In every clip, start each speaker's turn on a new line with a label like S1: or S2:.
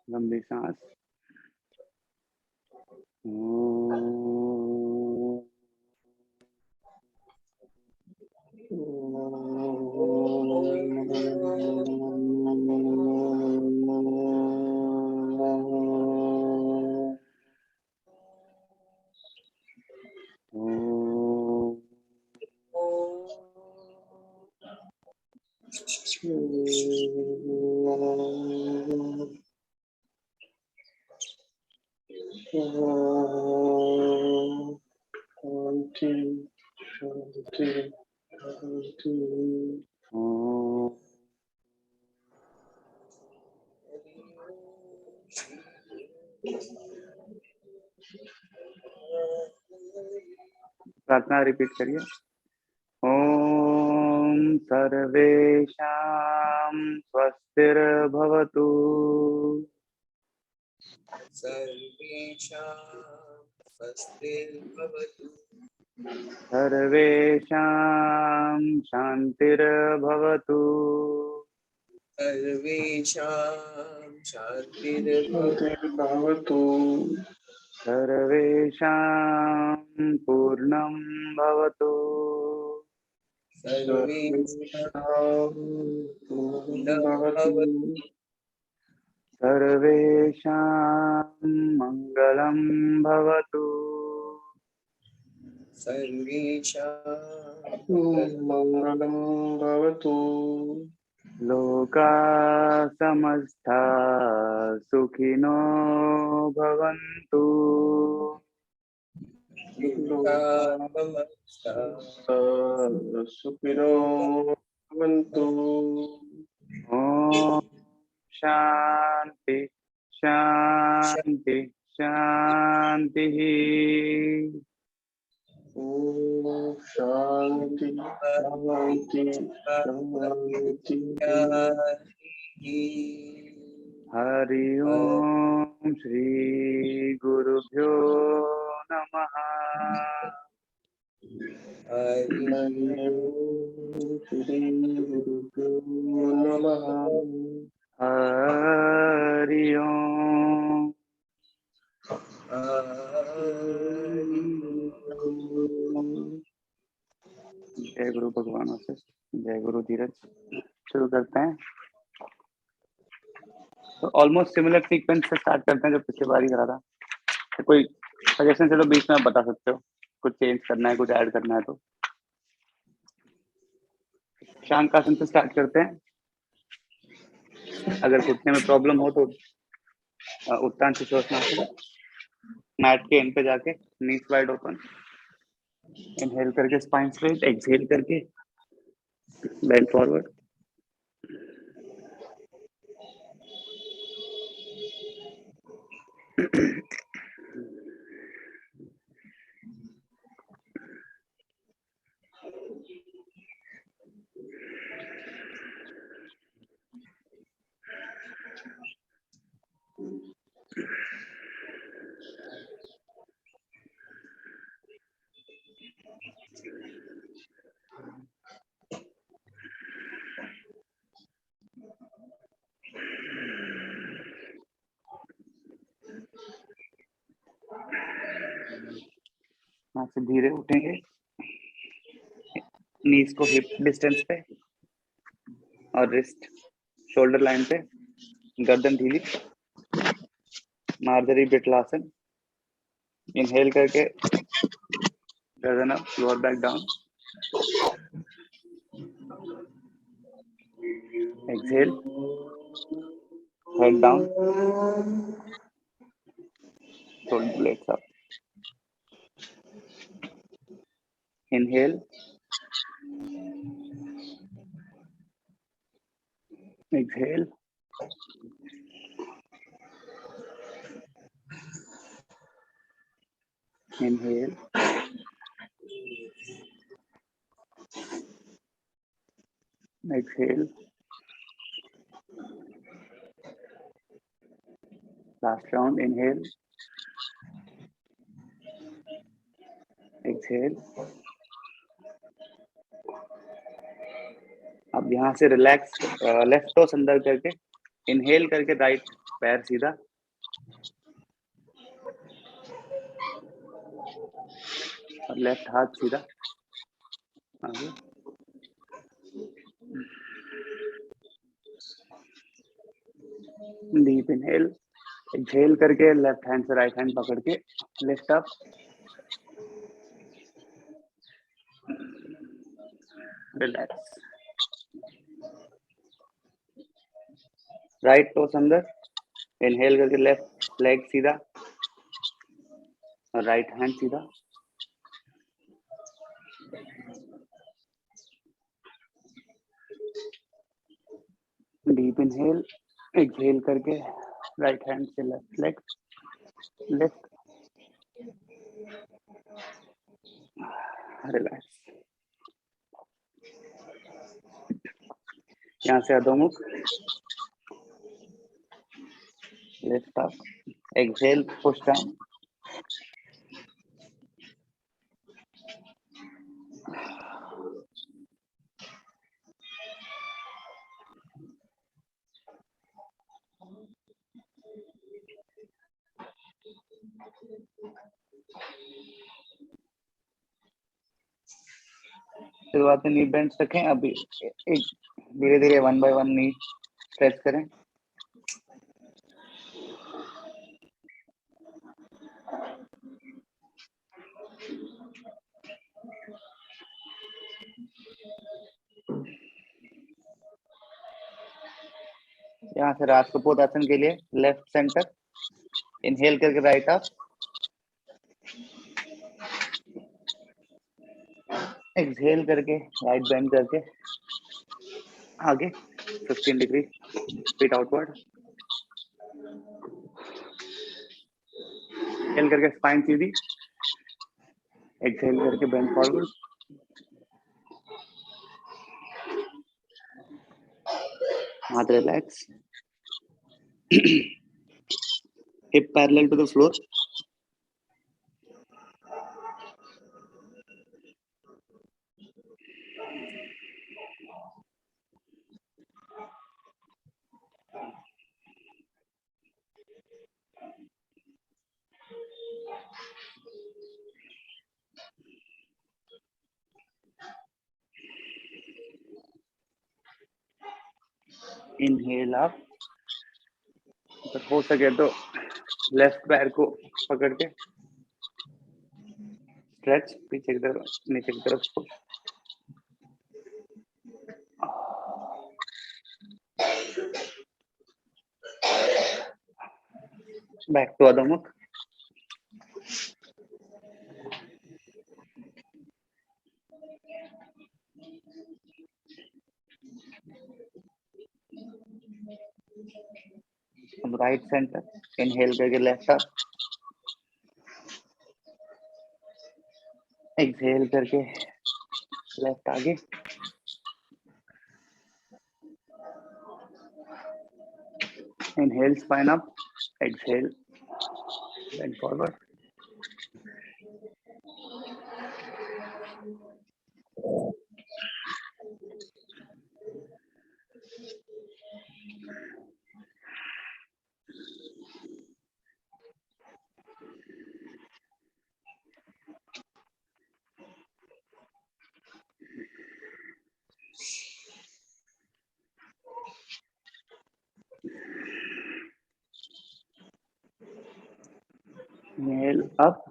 S1: लंबी सांस। प्रार्थना रिपीट करिए। ओम सर्वेषां स्वस्तिर्भवतु।
S2: सर्वेषां स्वस्तिर्भवतु।
S1: सर्वेषां शान्तिर्भवतु।
S2: सर्वेषां शान्तिर्भवतु।
S1: सर्वेषां पूर्णं भवतु।
S2: सर्वेषां पूर्णं भवतु।
S1: सर्वेषां मङ्गलं भवतु।
S2: सर्वेषां मङ्गलं भवतु।
S1: लोकाः समस्ता सुखिनो भवन्तु।
S2: सुखिनो भवन्तु।
S1: ॐ शान्ति शान्ति शान्तिः।
S2: ॐ शान्ति शान्ति शान्ति।
S1: हरि ओम श्री गुरुभ्यो नमः।
S2: हरि ओम श्री गुरुभ्यो नमः।
S1: हरि ओम। जय गुरु भगवान से, जय गुरु धीरज। शुरू करते हैं। तो ऑलमोस्ट सिमिलर सीक्वेंस से स्टार्ट करते हैं जो पिछली बार ही करा था। तो कोई सजेशन चलो बीच में आप बता सकते हो, कुछ चेंज करना है, कुछ ऐड करना है तो। शंखासन से स्टार्ट करते हैं। अगर घुटने में प्रॉब्लम हो तो उत्तान सुषुम्नासन, मैट के एंड पे जाके नीज वाइड ओपन, इनहेल करके स्पाइन स्ट्रेट, एक्सहेल करके बेंड फॉरवर्ड। यहाँ से धीरे उठेंगे, नीज को हिप डिस्टेंस पे और रिस्ट शोल्डर लाइन पे, गर्दन ढीली, मार्जरी बिटलासन। इनहेल करके गर्दन up, lower back down. Exhale, head down, shoulder blades up. Inhale, exhale, inhale, exhale, last round. Inhale, exhale, अब यहाँ से रिलैक्स लेफ्ट टोस अंदर करके इनहेल करके राइट पैर सीधा, और लेफ्ट हाथ सीधा आगे। डीप इनहेल, एक्सहेल करके लेफ्ट हैंड से राइट हैंड पकड़ के lift up, relax. Right toes अंदर, इनहेल करके लेफ्ट लेग सीधा और राइट हैंड सीधा, डीप इनहेल, एक्सहेल करके राइट हैंड से लेफ्ट लेग लिफ्ट, रिलैक्स। यहाँ से अधोमुख, lift up, exhale push down, शुरुआत में नी बेंच रखें। अभी एक धीरे धीरे 1 by 1 नी स्ट्रेच करें। यहाँ से राष्ट्रपोतासन के लिए लेफ्ट सेंटर, इनहेल करके राइट अप, एक्सहेल करके राइट बेंड करके आगे 15 डिग्री फीट आउटवर्ड, इनहेल करके स्पाइन सीधी, एक्सहेल करके बेंड फॉरवर्ड, हाथ relax, hip parallel to the floor, inhale up, तो हो सके तो लेफ्ट पैर को पकड़ के स्ट्रेच, पीछे की तरफ नीचे की तरफ पुश, बैक टू अधोमुख, अब राइट सेंटर, इनहेल करके लेफ्ट अप, एक्सहेल करके लेफ्ट आगे, inhale spine up, exhale bend forward, inhale up,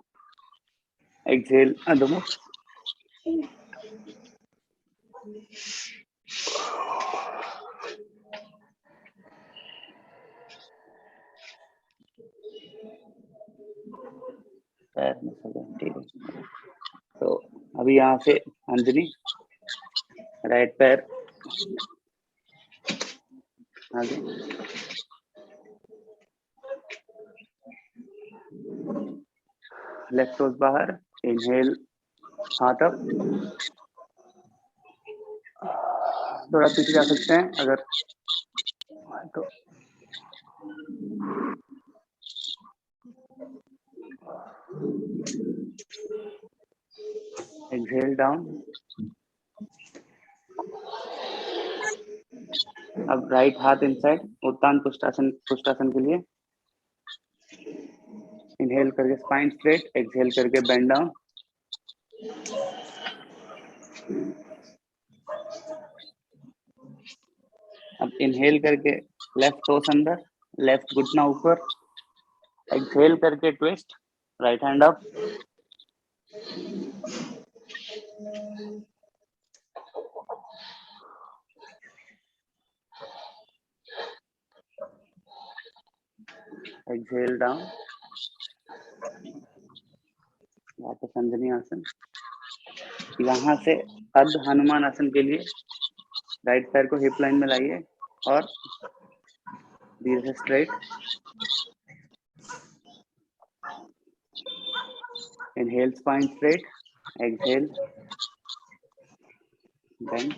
S1: exhale अधोमुख, पैर में ठीक है। तो अभी यहाँ से अंजनी, राइट पैर आगे, लेफ्ट टोस बाहर, इनहेल हाथ अप, थोड़ा पीछे जा सकते हैं अगर तो, एक्सहेल डाउन, अब राइट हाथ इनसाइड उत्तान पुष्टासन के लिए। इनहेल करके स्पाइन स्ट्रेट, एक्सहेल करके बेंड डाउन। अब इनहेल करके लेफ्ट टोस अंदर, लेफ्ट घुटना ऊपर, एक्सहेल करके twist, right hand up. Exhale down, वापस अंजनी आसन। यहाँ से अर्ध हनुमान आसन के लिए राइट पैर को हिप लाइन में लाइए और धीरे से straight. Inhale spine straight, exhale bend.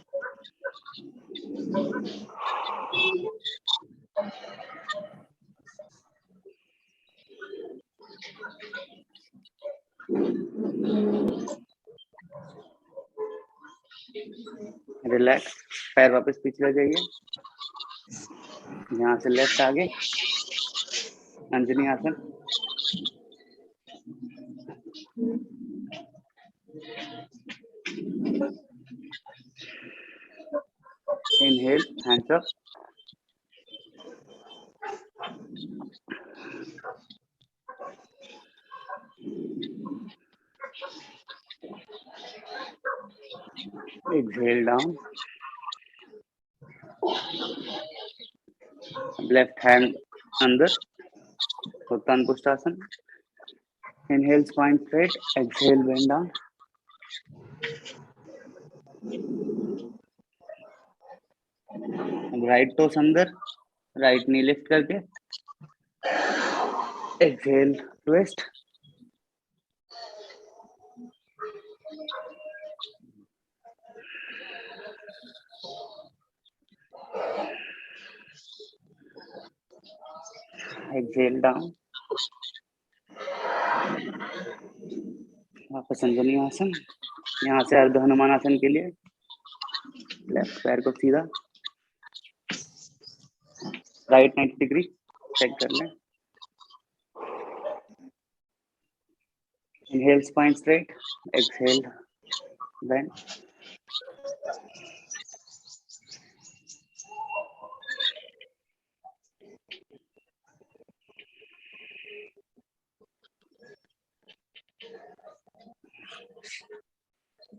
S1: Relax, पैर वापस पीछे ले जाइए। यहाँ से लेफ्ट आगे, अंजनी आसन। Inhale, hands up. Exhale down. Left hand अंदर, उत्तान पुष्टासन। Inhale spine straight, exhale bend down. Right toes अंदर, राइट नी लिफ्ट करके, एक्सहेल ट्विस्ट। एक्सहेल डाउन, वापस अंजनी आसन। यहाँ से अर्ध हनुमान आसन के लिए लेफ्ट पैर को सीधा, राइट 90 डिग्री चेक कर लें। Inhale spine straight, exhale bend.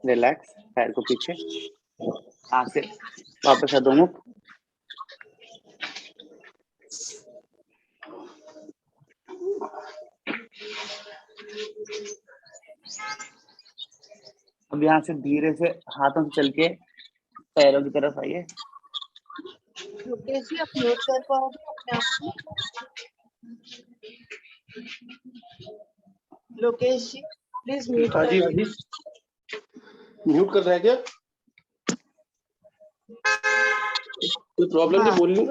S1: Relax, पैर को पीछे, हाथ से वापस अधोमुख। अब यहाँ से धीरे से हाथों से चल के पैरों की तरफ आइए।
S3: लोकेश जी, आप म्यूट कर पाओगे अपने आप को? लोकेश जी प्लीज म्यूट
S2: हाँ जी, हाँ जी, म्यूट कर रहा है क्या? कोई प्रॉब्लम नहीं, बोल ना।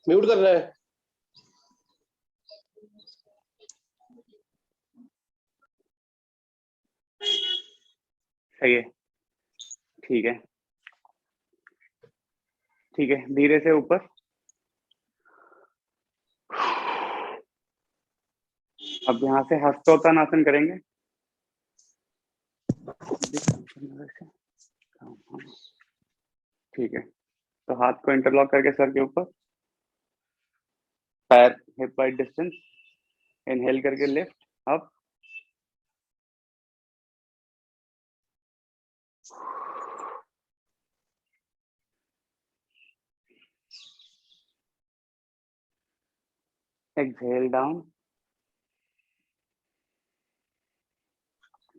S2: म्यूट कर रहा है।
S1: सही है, ठीक है, ठीक है। धीरे से ऊपर। अब यहाँ से हस्तोत्तानासन करेंगे। ठीक है, तो हाथ को इंटरलॉक करके सर के ऊपर, पैर हिप वाइड डिस्टेंस। इनहेल करके lift up, exhale down,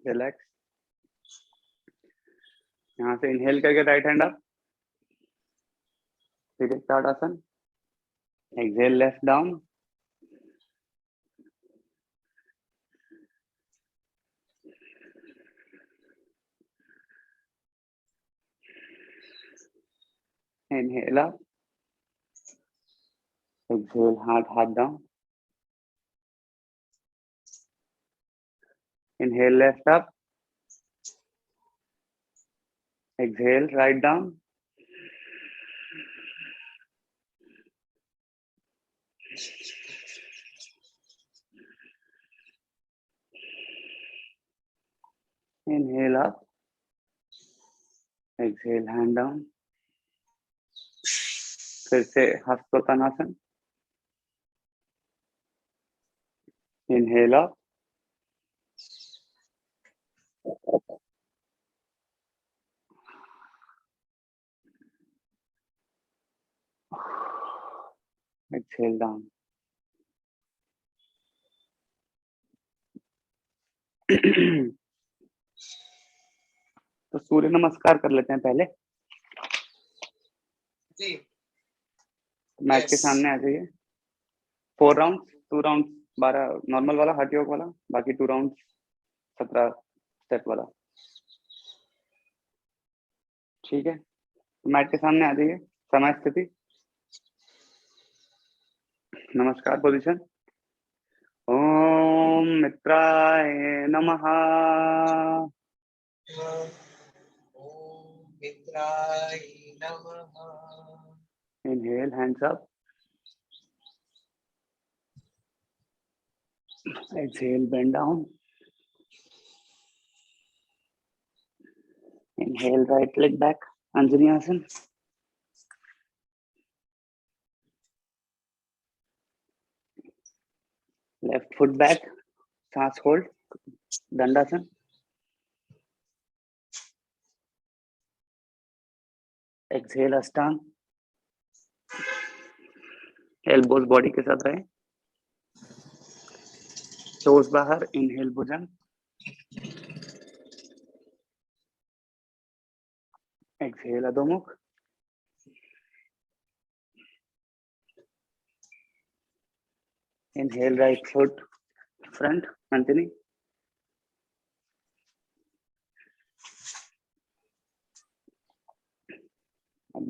S1: relax. यहाँ से इनहेल करके राइट हैंड अप, फिर स्टार्ट आसन। Exhale left down, inhale up, exhale हाथ down. Inhale left up, Exhale, right down. Inhale up. Exhale, hand down. फिर से हस्तोत्तानासन. Inhale up. Exhale down. तो सूर्य नमस्कार कर लेते हैं पहले.
S4: जी.
S1: Mat
S4: Yes.
S1: के सामने आ जाइए. 4 राउंड, 2 राउंड 12 नॉर्मल वाला हठ योग वाला, बाकी 2 राउंड 17 स्टेप वाला. ठीक है. मैट के सामने आ जाइए. समय स्थिति. नमस्कार पोजीशन. ओम मित्राय नमः.
S4: ओम मित्राय नमः.
S1: Inhale, hands up. Exhale, bend down. Inhale, right leg back. Anjani Asan. Left foot back. सांस hold. Dandasana. Exhale, Ashtang. Elbows body के साथ रहे. Toes बाहर. Inhale, भुजंग. Exhale, अधोमुख. Inhale, right foot front. Anjani.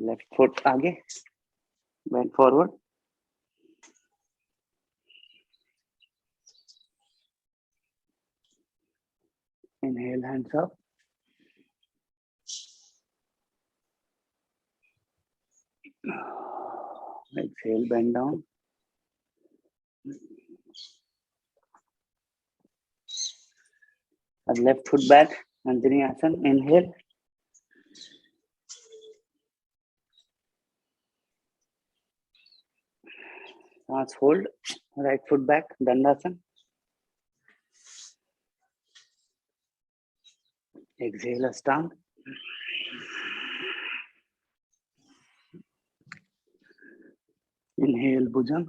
S1: Left foot आगे. Bend forward. Inhale, hands up. Exhale, bend down. And left foot back. Anjani Asan. Inhale. सांस hold. Right foot back. Dandasana. Exhale, Ashtang. Inhale, Bhujang.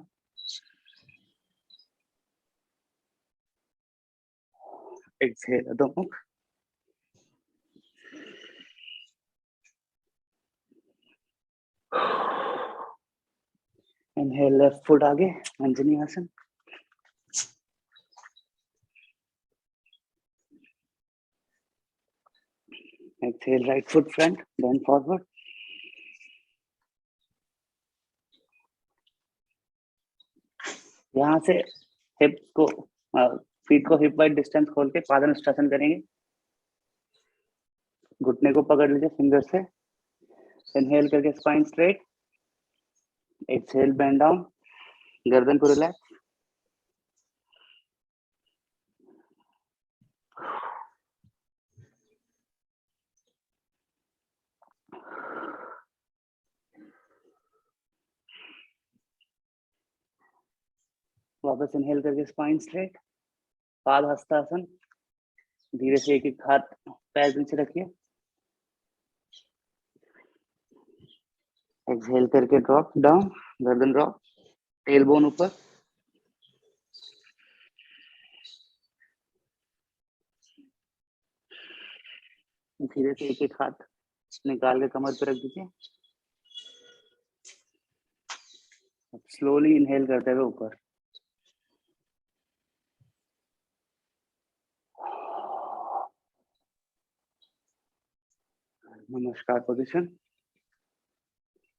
S1: Exhale, Adhomukh. Inhale, left foot आगे. Anjani Asan. Exhale, right foot front. Bend forward. यहाँ से hip को feet को hip wide distance खोल के पादहस्तासन करेंगे. घुटने को पकड़ लीजिए फिंगर से. इनहेल करके spine straight. Exhale bend down. गर्दन को रिलैक्स. वापस इनहेल करके स्पाइन स्ट्रेट. पादहस्तासन. धीरे से एक एक हाथ पैर नीचे रखिए. एक्सहेल करके ड्रॉप डाउन. गर्दन ड्रॉप. टेलबोन ऊपर. धीरे से एक एक हाथ निकाल के कमर पे रख दीजिए. स्लोली इनहेल करते हुए ऊपर. नमस्कार पोजीशन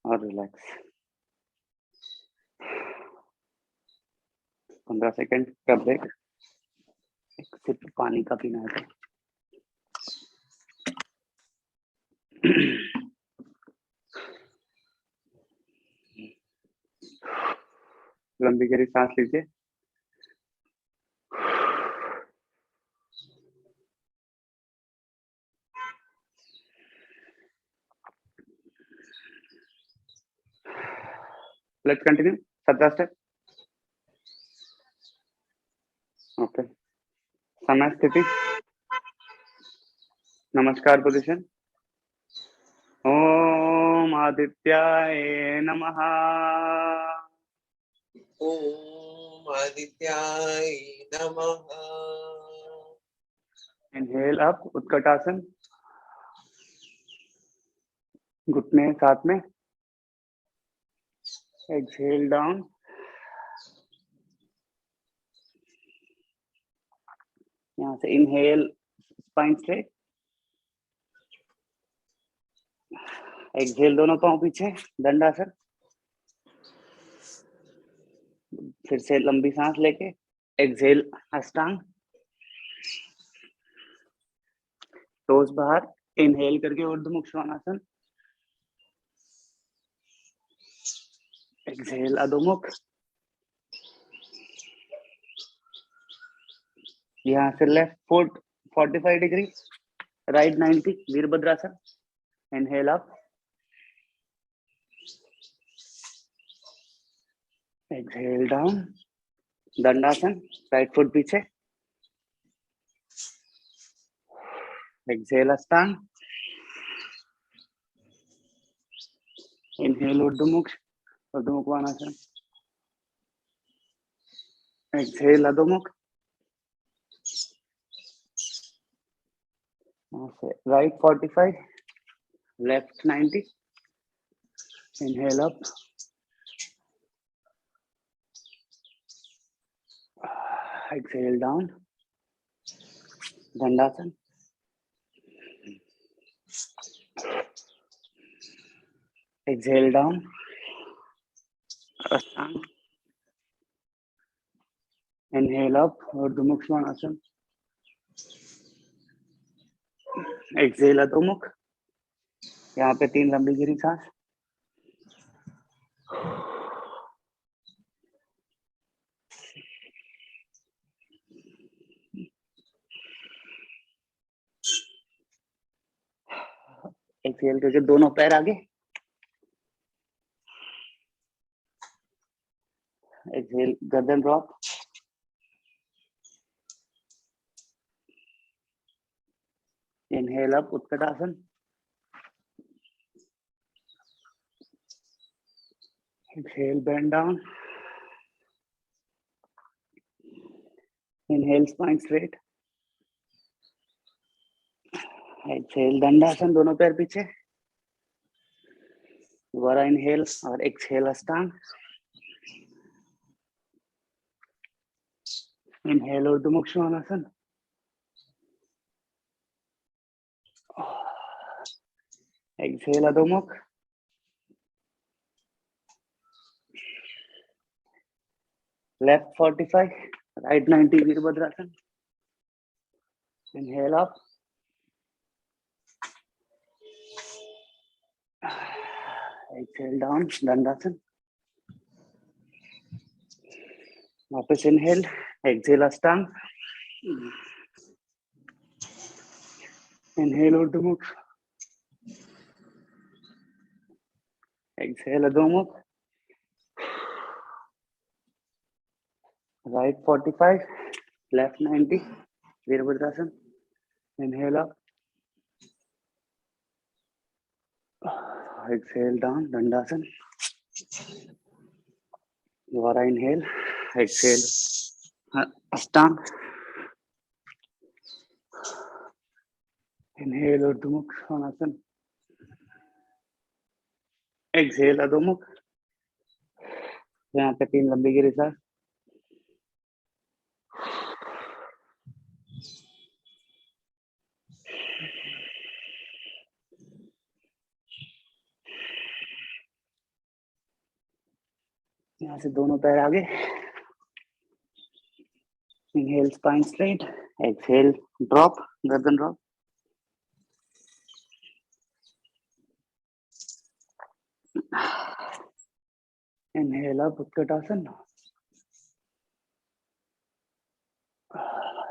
S1: और रिलैक्स. 15 सेकंड का ब्रेक. एक सिप पानी का पीना है. लंबी गहरी सांस लीजिए। Let's continue. 17 स्टेप। ओके। समय स्थिति, नमस्कार पोजीशन। ओम आदित्याय नमः।
S4: ॐ आदित्याय नमः।
S1: Inhale up, Utkatasana. घुटने साथ में। Exhale down. यहाँ से इनहेल, स्पाइन स्ट्रेट। एक्सहेल दोनों पांव पीछे, दंडासन। फिर से लंबी सांस लेके एक्सहेल अष्टांग। टोस बाहर, इनहेल करके ऊर्ध्वमुख श्वानासन। एक्सहेल अधोमुख। यहाँ से लेफ्ट फुट 45 डिग्री, राइट 90, वीरभद्रासन। इनहेल अप, एक्सहेल डाउन, दंडासन। राइट फुट पीछे, एक्सहेल अष्टांग। इनहेल ऊर्ध्वमुख, ऊर्ध्वमुख वानासन। एक्सहेल अधोमुख। यहाँ से right 45, left 90। Inhale up, exhale down, दंडासन। एक्सहेल डाउन, अष्टांग। इनहेल अप, ऊर्ध्वमुख श्वानासन। एक्सहेल अधोमुख। यहाँ पे 3 लंबी गहरी सांस। एक्सहेल करके दोनों पैर आगे। एक्सहेल गर्दन ड्रॉप। इनहेल अप, उत्कटासन। Exhale bend down. Inhale spine straight. Exhale दंडासन, दोनों पैर पीछे। दोबारा इनहेल और एक्सहेल अष्टांग। इनहेल ऊर्ध्वमुख श्वानासन। एक्सहेल अधोमुख। लेफ्ट 45, राइट 90, वीरभद्रासन। इनहेल अप, एक्सहेल डाउन, दंडासन। वापस इनहेल, एक्सहेल अष्टांग। इनहेल ऊर्ध्वमुख, एक्सहेल अधोमुख। राइट 45, लेफ्ट 90, वीरभद्रासन। इनहेल अप, एक्सहेल डाउन, दंडासन। दोबारा इनहेल, एक्सहेल अष्टांग। इनहेल ऊर्ध्वमुख श्वानासन। एक्सहेल अधोमुख। यहाँ पे 3 लंबी गहरी सांस। यहाँ से दोनों पैर आगे। Inhale spine straight, exhale drop, गर्दन drop. Inhale up, Utkatasana.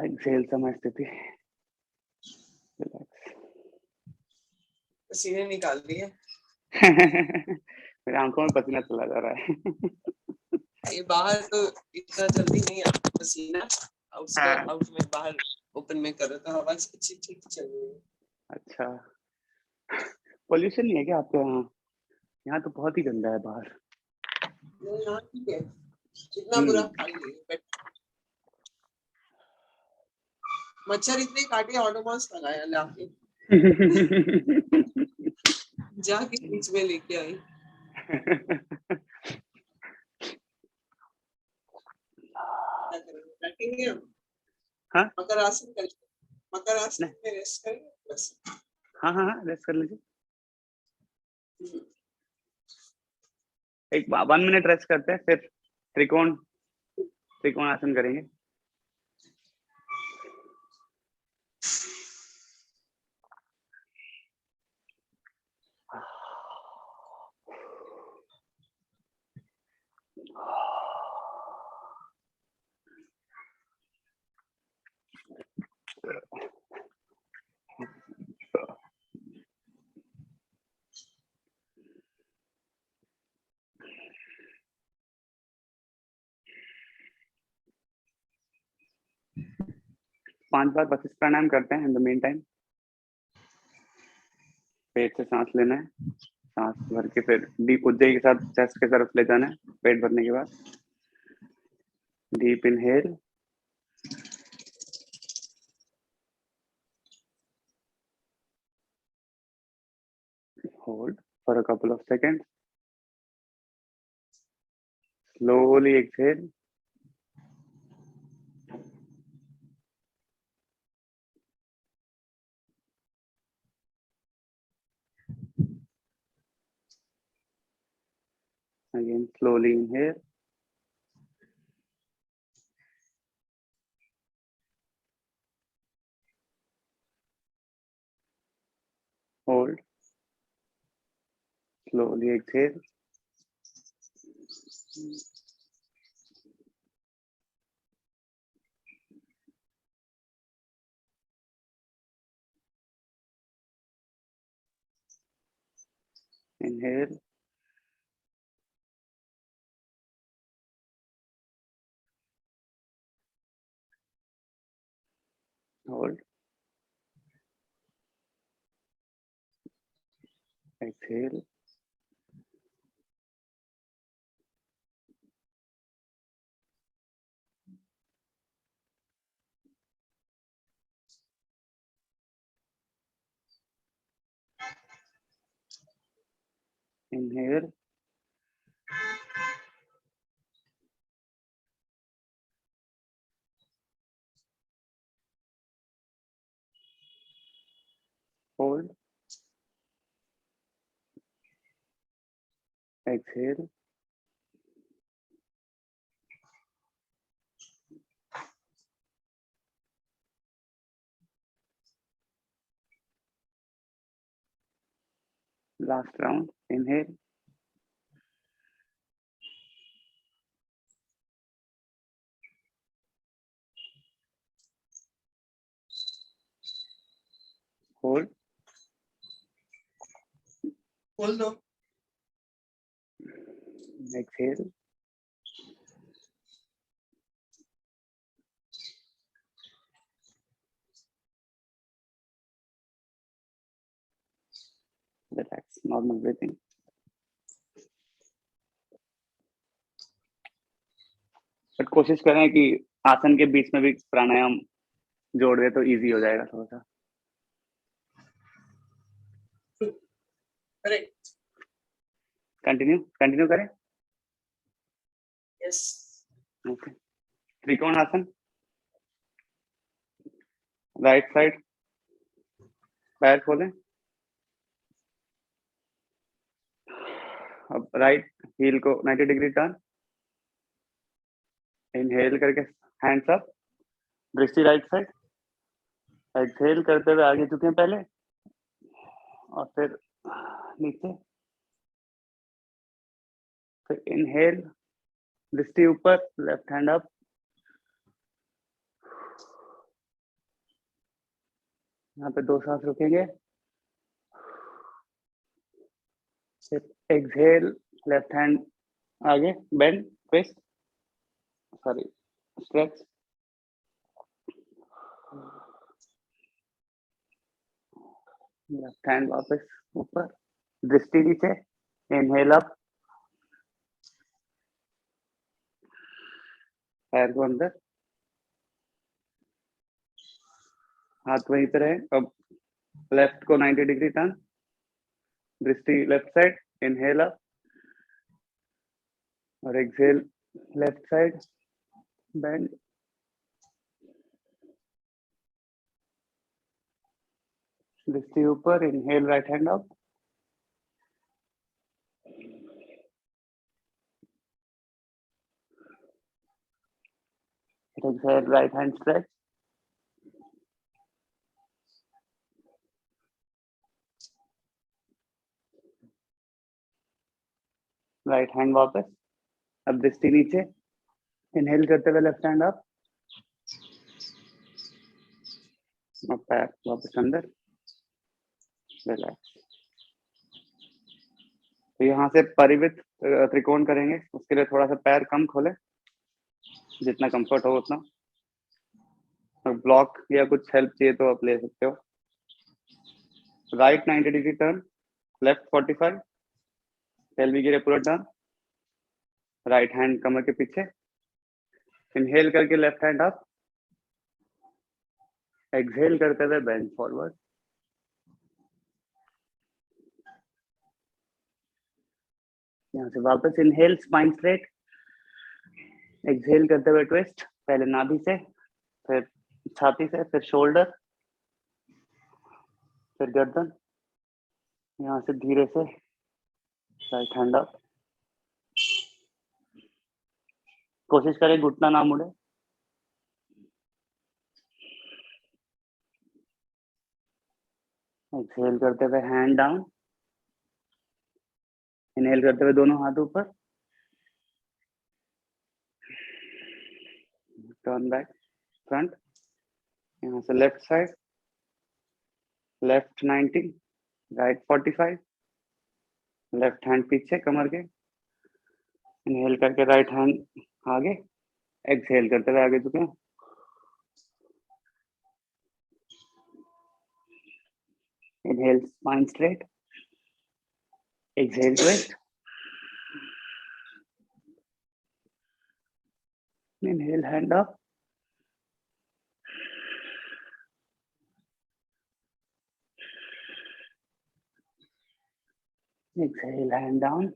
S1: Exhale, Samasthiti. Relax.
S4: पसीने निकाल दिए।
S1: मेरे आंखों में पसीना चला जा रहा है।
S4: ये बाहर तो इतना जल्दी नहीं आता पसीना, आउट में बाहर ओपन में कर रहा था, हवा अच्छी ठीक चल रही है।
S1: अच्छा, पोल्यूशन नहीं है क्या आपके यहाँ? यहाँ तो बहुत ही गंदा है बाहर।
S4: नहीं, यहाँ ठीक है, इतना बुरा हाल नहीं है, बट मच्छर इतने काटे, ऑटोमॉस लगाया लाके, जाके बीच में लेके आई। क्या करेंगे, बैठेंगे हम?
S1: हाँ?
S4: मकर आसन करेंगे, मकर आसन में रेस्ट करेंगे बस।
S1: हाँ हाँ हाँ, रेस्ट कर लीजिए। एक 1 मिनट रेस्ट करते हैं, फिर त्रिकोण आसन करेंगे। पांच बार वशिष्ठ प्राणायाम करते हैं। इन द मीन टाइम पेट से सांस लेना है, सांस भर के फिर डीप उज्जै के साथ चेस्ट की तरफ ले जाना है। पेट भरने के बाद deep inhale, hold for a couple of seconds, slowly exhale, again slowly inhale, hold, slowly exhale, inhale, hold, exhale, inhale, hold, exhale, last round, inhale, hold,
S4: बोल दो।
S1: exhale, relax, normal breathing. But कोशिश करें कि आसन के बीच में भी प्राणायाम जोड़ दे तो इजी हो जाएगा थोड़ा सा।
S4: करेक्ट,
S1: कंटिन्यू करें।
S4: यस।
S1: ओके, त्रिकोण आसन, राइट साइड पैर खोलें, अब राइट हील को 90 डिग्री टर्न, इनहेल करके हैंड्स अप, दृष्टि राइट साइड, एक्सहेल करते हुए आगे झुकें पहले और फिर नीचे, फिर इनहेल, दृष्टि ऊपर, लेफ्ट हैंड अप, यहाँ पे 2 सांस रुकेंगे, फिर एक्सहेल, लेफ्ट हैंड आगे, bend, twist, sorry stretch, left hand वापस ऊपर, दृष्टि नीचे, इनहेल अप, पैर को अंदर, हाथ वहीं पे रहे। अब लेफ्ट को 90 डिग्री टर्न, दृष्टि लेफ्ट साइड, इनहेल अप और एक्सहेल लेफ्ट साइड, बेंड, दृष्टि ऊपर, inhale right hand up, exhale right hand stretch, right hand वापस, अब दृष्टि नीचे, इनहेल करते हुए लेफ्ट हैंड अप, अब पैर वापस अंदर, रिलैक्स। तो यहाँ से परिवृत्त त्रिकोण करेंगे, उसके लिए थोड़ा सा पैर कम खोले, जितना कंफर्ट हो उतना। और ब्लॉक या कुछ हेल्प चाहिए तो आप ले सकते हो। Right 90 degree turn, left 45, pelvic area पूरा टर्न, राइट हैंड कमर के पीछे, इनहेल करके लेफ्ट हैंड अप, एक्सहेल करते हुए बेंड फॉरवर्ड, यहाँ से वापस इनहेल स्पाइन स्ट्रेट, एक्सहेल करते हुए ट्विस्ट, पहले नाभि से, फिर छाती से, फिर शोल्डर, फिर गर्दन, यहाँ से धीरे से राइट हैंड अप, कोशिश करें घुटना ना मुड़े, एक्सहेल करते हुए हैंड डाउन, इनहेल करते हुए दोनों हाथ ऊपर, टर्न बैक फ्रंट, यहाँ से left side, left 90, right 45, left hand पीछे कमर के, इनहेल करके राइट हैंड आगे, एक्सहेल करते हुए आगे झुके, inhale spine straight, exhale twist, inhale hand up, exhale hand down,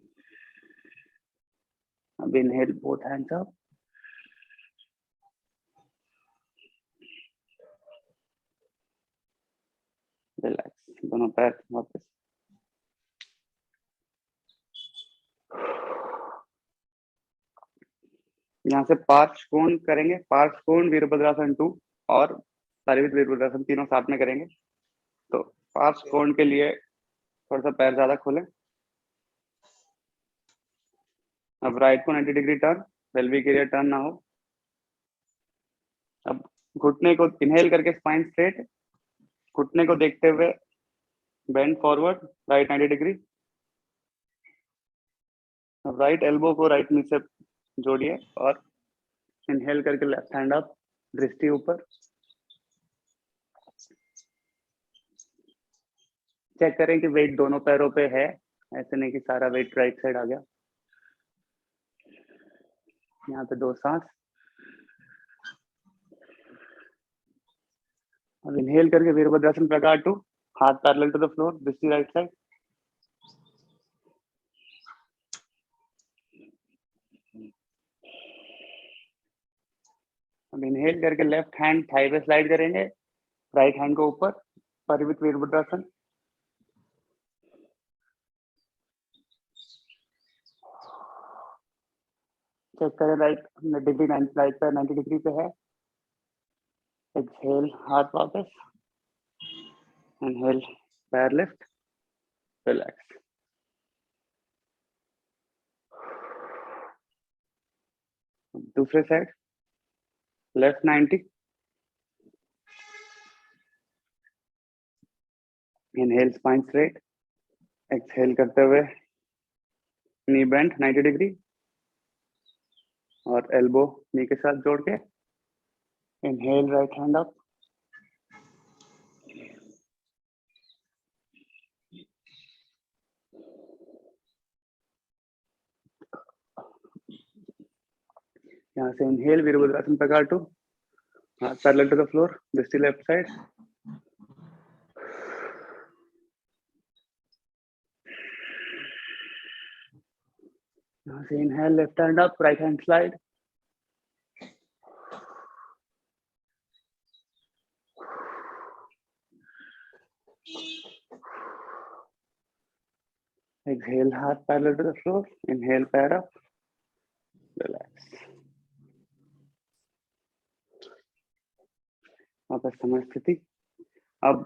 S1: अब inhale both hands up, relax, दोनों पैर वापस, यहाँ से पार्श्व कोण करेंगे, पार्श्व कोण वीरभद्रासन 2 और परिवृत्त वीरभद्रासन तीनों साथ में करेंगे। तो पार्श्व कोण के लिए थोड़ा सा पैर ज्यादा खोलें, अब राइट को 90 degree turn, pelvic area turn ना हो, अब घुटने को इनहेल करके स्पाइन स्ट्रेट, घुटने को देखते हुए बेंड फॉरवर्ड, राइट 90 डिग्री, अब राइट एल्बो को राइट नी से जोड़िए और इनहेल करके लेफ्ट हैंड अप, दृष्टि ऊपर, चेक करें कि वेट दोनों पैरों पे है, ऐसे नहीं कि सारा वेट राइट साइड आ गया। यहाँ पे 2 सांस, अब इनहेल करके वीरभद्रासन प्रकार 2, हाथ पैरेलल टू द फ्लोर, दृष्टि राइट साइड, अब इनहेल करके लेफ्ट हैंड थाई पे स्लाइड करेंगे, राइट हैंड को ऊपर, परिवृत्त वीरभद्रासन, चेक करें राइट डिग्री 90 डिग्री पे है, एक्सहेल हाथ वापस, इनहेल पैर लिफ्ट, रिलैक्स। दूसरे side left 90, inhale spine straight, exhale करते हुए नी बेंड 90 डिग्री और एल्बो नी के साथ जोड़ के इनहेल राइट हैंड अप, यहाँ से इनहेल वीरभद्रासन प्रकार 2, हाथ पैरेलल टू द फ्लोर, दृष्टि लेफ्ट साइड, यहाँ से inhale left hand up, right hand slide, exhale heart parallel to the floor, inhale pair up, relax. वापस समय स्थिति। अब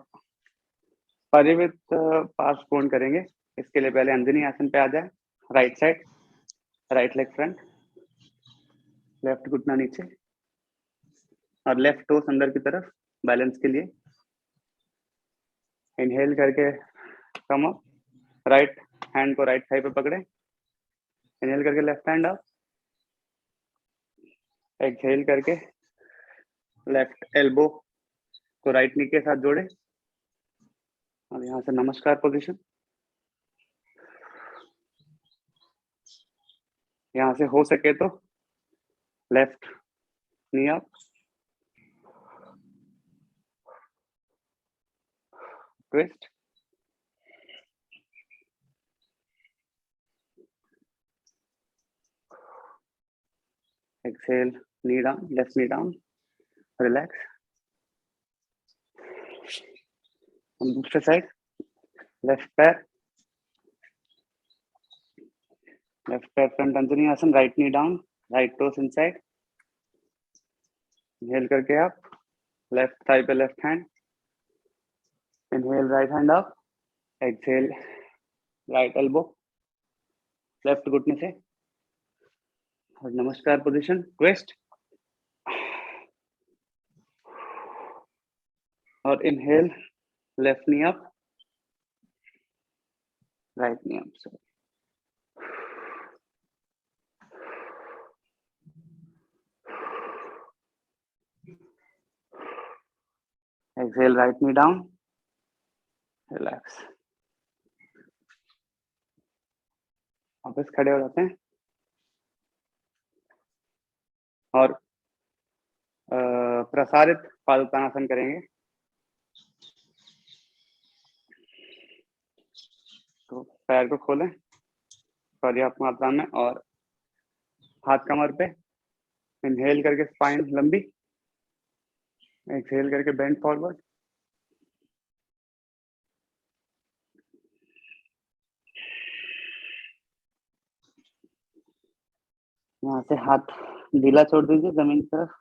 S1: परिवृत्त पार्श्व कोण करेंगे, इसके लिए पहले अंजनी आसन पे आ जाए, right side, right leg front, left घुटना नीचे और लेफ्ट टोस अंदर की तरफ बैलेंस के लिए। इनहेल करके कम अप, राइट हैंड को राइट थाई पे पकड़े, इनहेल करके लेफ्ट हैंड अप, एक्सहेल करके लेफ्ट एल्बो को राइट नी के साथ जोड़े और यहाँ से नमस्कार पोजीशन। यहाँ से हो सके तो left knee up, twist, exhale knee down, left knee down, relax. On दूसरे साइड लेफ्ट पैर फ्रंट अंजनी आसन, right knee down, right toes inside, inhale करके आप लेफ्ट थाई पे left hand, inhale right hand up, exhale right elbow left घुटने से और नमस्कार पोजीशन, ट्विस्ट और inhale left knee up, right knee up, sorry, exhale right knee down, relax. वापस खड़े हो जाते हैं और प्रसारित पादुत्तानासन करेंगे। तो पैर को खोलें पर्याप्त मात्रा में और हाथ कमर पे, इनहेल करके स्पाइन लंबी, एक्सहेल करके बेंड फॉरवर्ड, यहाँ से हाथ ढीला छोड़ दीजिए जमीन की तरफ।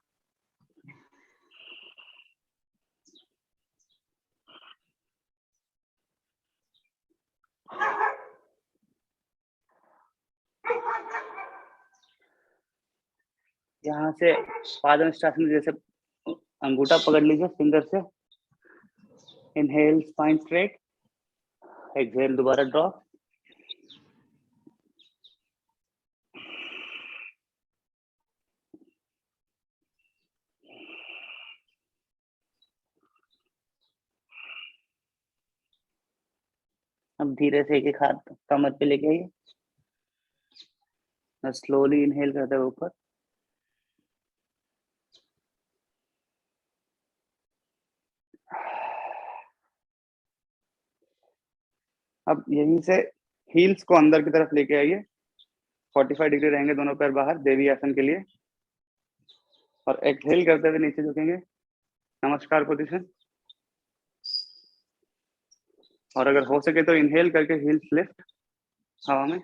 S1: यहाँ से पादहस्तासन जैसे अंगूठा पकड़ लीजिए फिंगर से, इनहेल स्पाइन स्ट्रेट, एक्सहेल दोबारा ड्रॉप, अब धीरे से एक एक हाथ कमर पे लेके आइए और स्लोली इनहेल करते हुए ऊपर, अब यहीं से हील्स को अंदर की तरफ लेके आइए, 45 डिग्री रहेंगे दोनों पैर बाहर देवी आसन के लिए और एक्सहेल करते हुए नीचे झुकेंगे, नमस्कार पोजीशन। और अगर हो सके तो इनहेल करके हील्स लिफ्ट हवा में,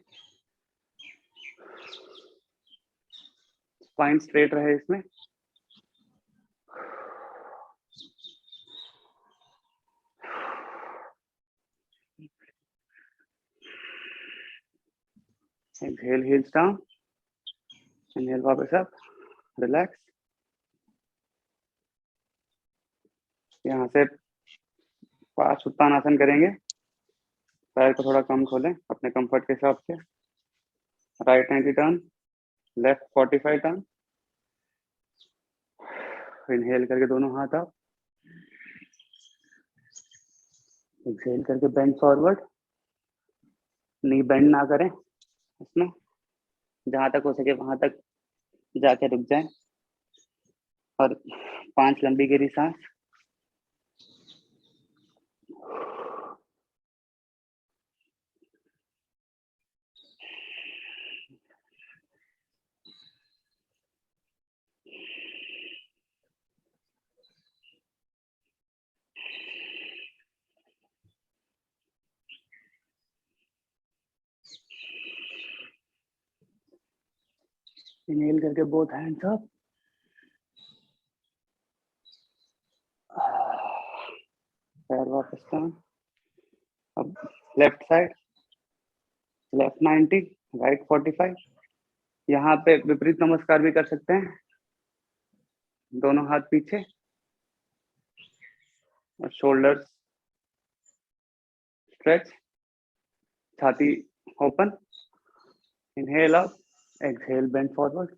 S1: स्पाइन स्ट्रेट रहे इसमें, एक्सहेल हील्स डाउन, इनहेल वापस अप, रिलैक्स। यहाँ से 5 उत्तान आसन करेंगे। पैर को थोड़ा कम खोलें अपने कंफर्ट के हिसाब से। Right 90 turn, left 45 turn. Inhale करके दोनों हाथ अप, एक्सहेल करके बेंड फॉरवर्ड। नी बेंड ना करें इसमें, जहां तक हो सके वहां तक जाके रुक जाए। और 5 लंबी गहरी सांस। इनहेल करके बोथ हैंड्स अप। पैर वापस डाउन। अब लेफ्ट साइड, लेफ्ट 90, राइट 45। यहाँ पे विपरीत नमस्कार भी कर सकते हैं। दोनों हाथ पीछे और शोल्डर्स स्ट्रेच, छाती open. Inhale up, exhale bend forward.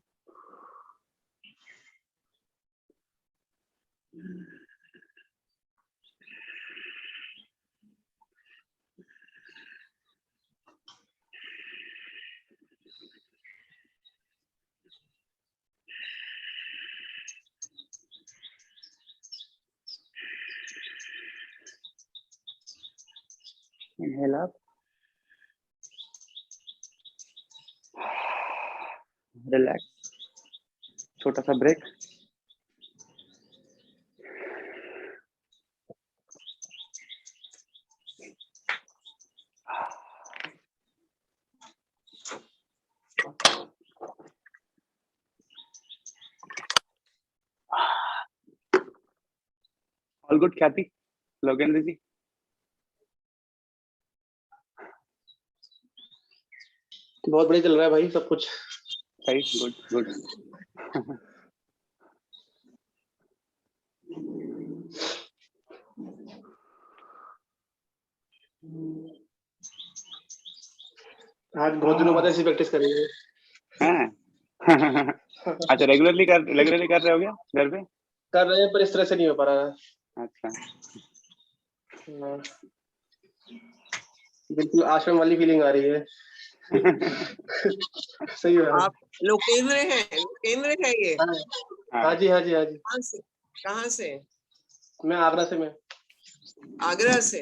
S1: Inhale up, relax. छोटा सा ब्रेक। ऑल गुड ख्याति, लोगेंद्र जी?
S2: बहुत बढ़िया चल रहा है भाई सब कुछ।
S1: सही, गुड गुड।
S2: आज बहुत दिनों बाद ऐसी प्रैक्टिस करेंगे।
S1: हैं? अच्छा, रेगुलरली कर रहे हो क्या घर पे?
S2: कर रहे हैं पर इस तरह से नहीं हो पा रहा है।
S1: अच्छा।
S2: हाँ। बिल्कुल आश्रम वाली फीलिंग आ रही है। सही है।
S4: आप लोकेंद्र है ये?
S2: हाँ जी हाँ जी हाँ जी।
S4: कहाँ से?
S2: मैं आगरा से। मैं
S4: आगरा से।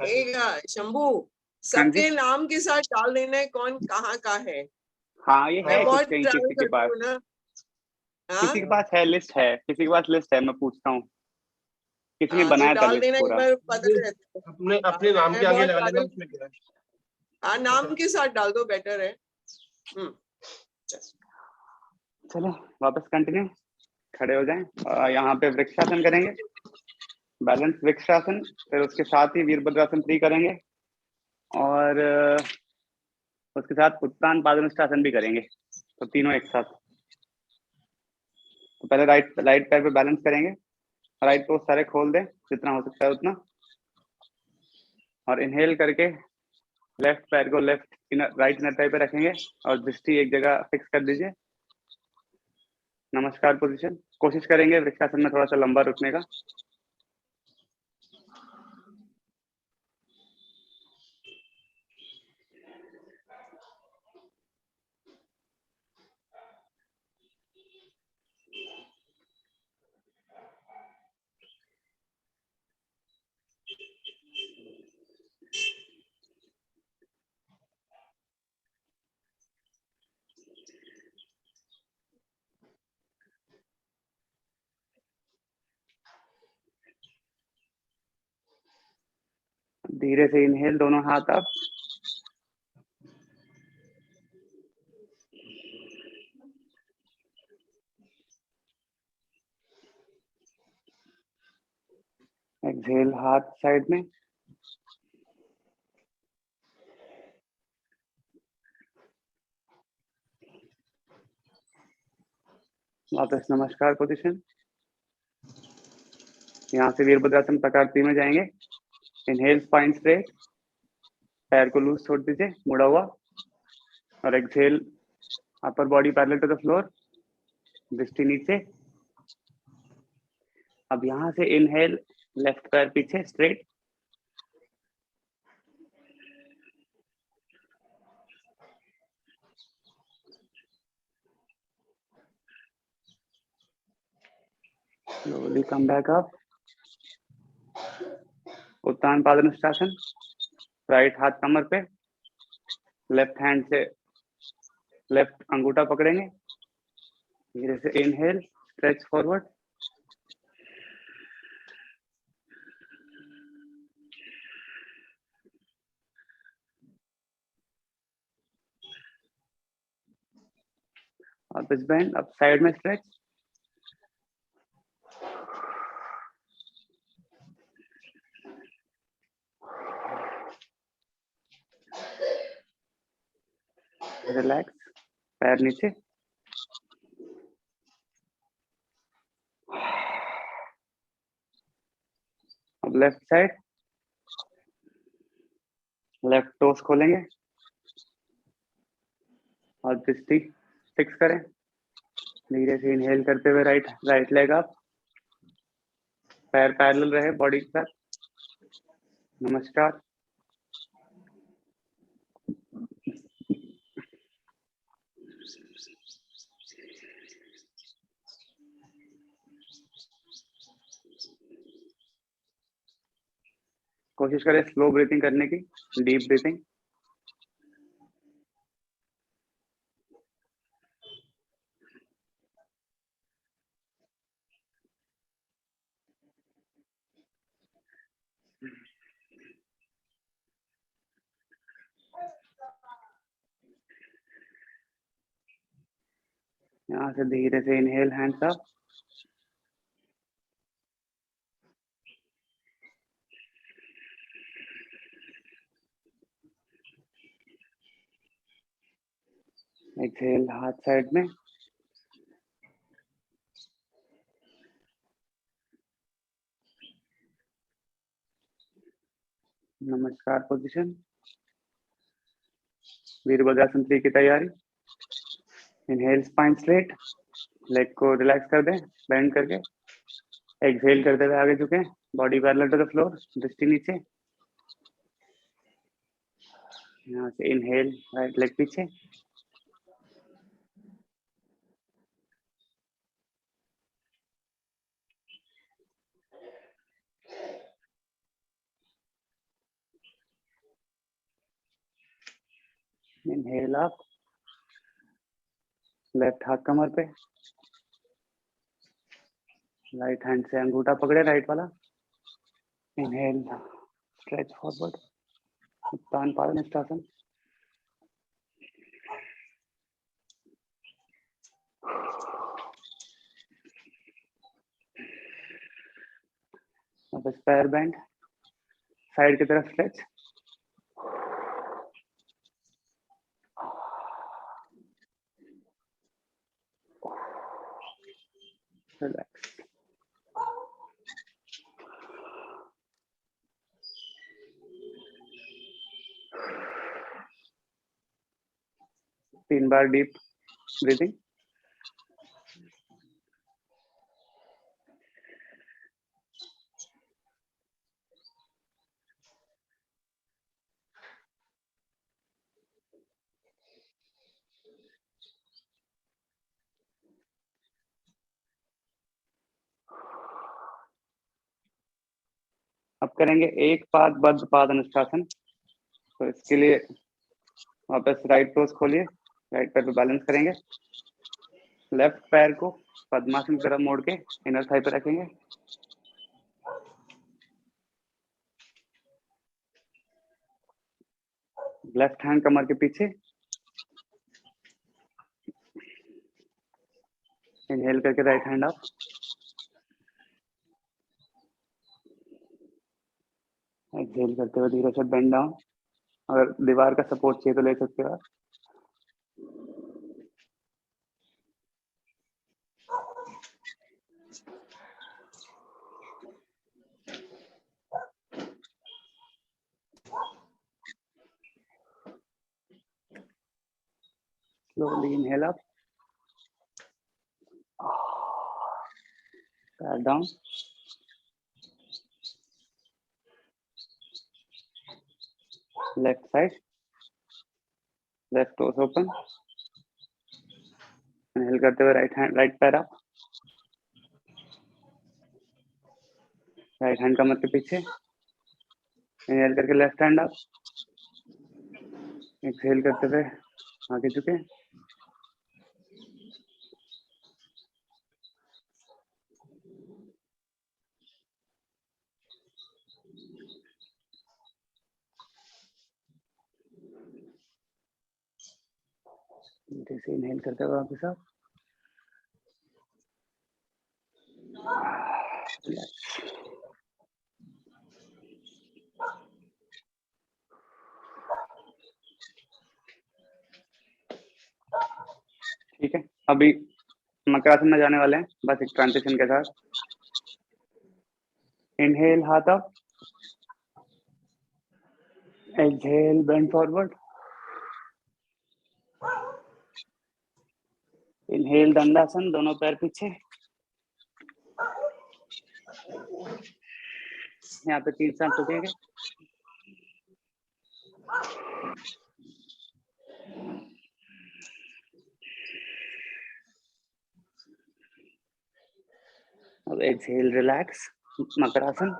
S4: एक शंभू, सबके नाम के साथ डाल देना है कौन कहाँ का है।
S1: हाँ, ये
S4: मैं
S1: है कुछ
S4: बहुत
S1: कहीं
S4: ट्रैवल
S1: किसी के
S4: करती
S1: पास।
S4: हूँ ना।
S1: किसी के पास है, किसी के पास लिस्ट है, मैं पूछता हूँ किसी ने
S4: तो
S1: बनाया था
S4: डाल
S1: लिस्ट
S4: देना, एक
S1: पूरा।
S4: बार पता रहता है।
S2: अपने अपने नाम
S4: मैं
S2: के आगे
S4: बहुत
S2: लगा लेना,
S4: ट्रैवल,
S2: उसमें क्या है।
S4: हाँ नाम के साथ डाल दो, बेटर है।
S1: चलो वापस कंटिन्यू, खड़े हो जाएं। यहाँ पे वृक्षासन करेंगे, बैलेंस वृक्षासन। फिर उसके साथ ही वीरभद्रासन 3 करेंगे और उसके साथ उत्तान पादनुष्ठासन भी करेंगे, तो तीनों एक साथ। तो पहले राइट पैर पे बैलेंस करेंगे, राइट को सारे खोल दें जितना हो सकता है उतना, और इनहेल करके लेफ्ट पैर को राइट इनर थाई पे रखेंगे और दृष्टि एक जगह फिक्स कर दीजिए। नमस्कार पोजीशन। कोशिश करेंगे वृक्षासन में थोड़ा सा लंबा रुकने का। धीरे से इनहेल, दोनों हाथ अप। एक्सहेल, हाथ साइड में। वापस नमस्कार पोजीशन। यहाँ से वीरभद्रासन प्रकार 3 में जाएंगे। इनहेल स्पाइन स्ट्रेट, पैर को लूज छोड़ दीजिए मुड़ा हुआ, और exhale upper body parallel to the floor, दृष्टि नीचे। अब यहाँ से इनहेल लेफ्ट पैर पीछे straight, slowly come back up. उत्तान पादनुष्ठासन, राइट हाथ कमर पे, लेफ्ट हैंड से लेफ्ट अंगूठा पकड़ेंगे, धीरे से इनहेल स्ट्रेच फॉरवर्ड, वापस बेंड, अब साइड में स्ट्रेच, रिलैक्स, पैर नीचे, अब लेफ्ट साइड, लेफ्ट टोस खोलेंगे और दृष्टि फिक्स करें, धीरे से इनहेल करते हुए राइट लेग अप, पैर पैरेलल रहे बॉडी के साथ। नमस्कार। कोशिश करें स्लो ब्रीथिंग करने की, डीप ब्रीथिंग। यहाँ से धीरे से इनहेल हैंड्स अप, एक्सहेल हाथ साइड में, नमस्कार पोजीशन। वीरभद्रासन 3 की तैयारी। इनहेल स्पाइन स्ट्रेट, लेग को रिलैक्स कर दें बेंड करके, एक्सहेल करते हुए आगे झुकें, body parallel to the floor, दृष्टि नीचे। यहाँ से इनहेल राइट लेग पीछे, इनहेल अप, लेफ्ट हाथ कमर पे, राइट हैंड से अंगूठा पकड़े राइट वाला, इनहेल स्ट्रेच फॉरवर्ड, उत्तान पादनुष्ठासन। बस पैर बेंड, साइड की तरफ स्ट्रेच, रिलैक्स। तीन बार डीप ब्रीथिंग। अब करेंगे एक पाद बद्ध पाद अनुष्ठासन। तो इसके लिए वापस राइट टोस खोलिए, राइट पैर पे बैलेंस करेंगे, लेफ्ट पैर को पद्मासन की तरफ मोड़ के इनर थाई पे रखेंगे, लेफ्ट हैंड कमर के पीछे, इनहेल करके राइट हैंड अप, एक्सहेल करते हुए धीरे से बेंड डाउन। अगर दीवार का सपोर्ट चाहिए तो ले सकते हो आप। Slowly inhale up. Back down. Left side. Left toes open. Inhale करते हुए right पैर up. Right hand कमर के पीछे. Inhale करके left hand up. Exhale करते हुए आगे झुके. जैसे इनहेल करते हुए वापस आप. ठीक है, अभी मकरासन में जाने वाले हैं बस एक ट्रांजिशन के साथ. इनहेल हाथ up. Exhale bend forward. Inhale दंडासन, दोनों पैर पीछे. यहाँ पे 3 सांस रुकेंगे. अब एक्सहेल रिलैक्स. मकरासन.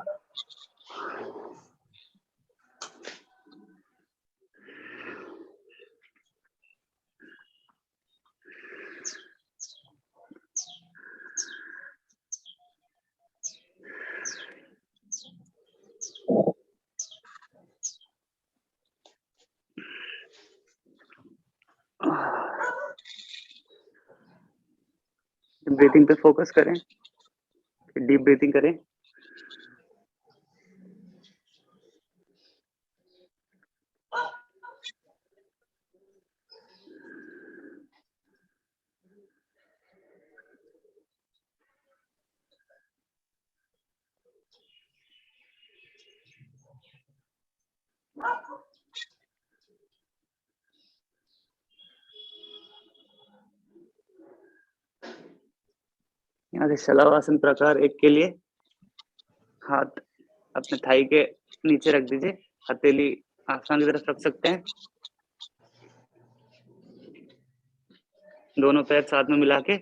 S1: ब्रीथिंग पे फोकस करें. डीप ब्रीथिंग करें. यहाँ से शलवासन प्रकार 1 के लिए हाथ अपने थाई के नीचे रख दीजिए. हथेली आसमान की तरफ रख सकते हैं. दोनों पैर साथ में मिला के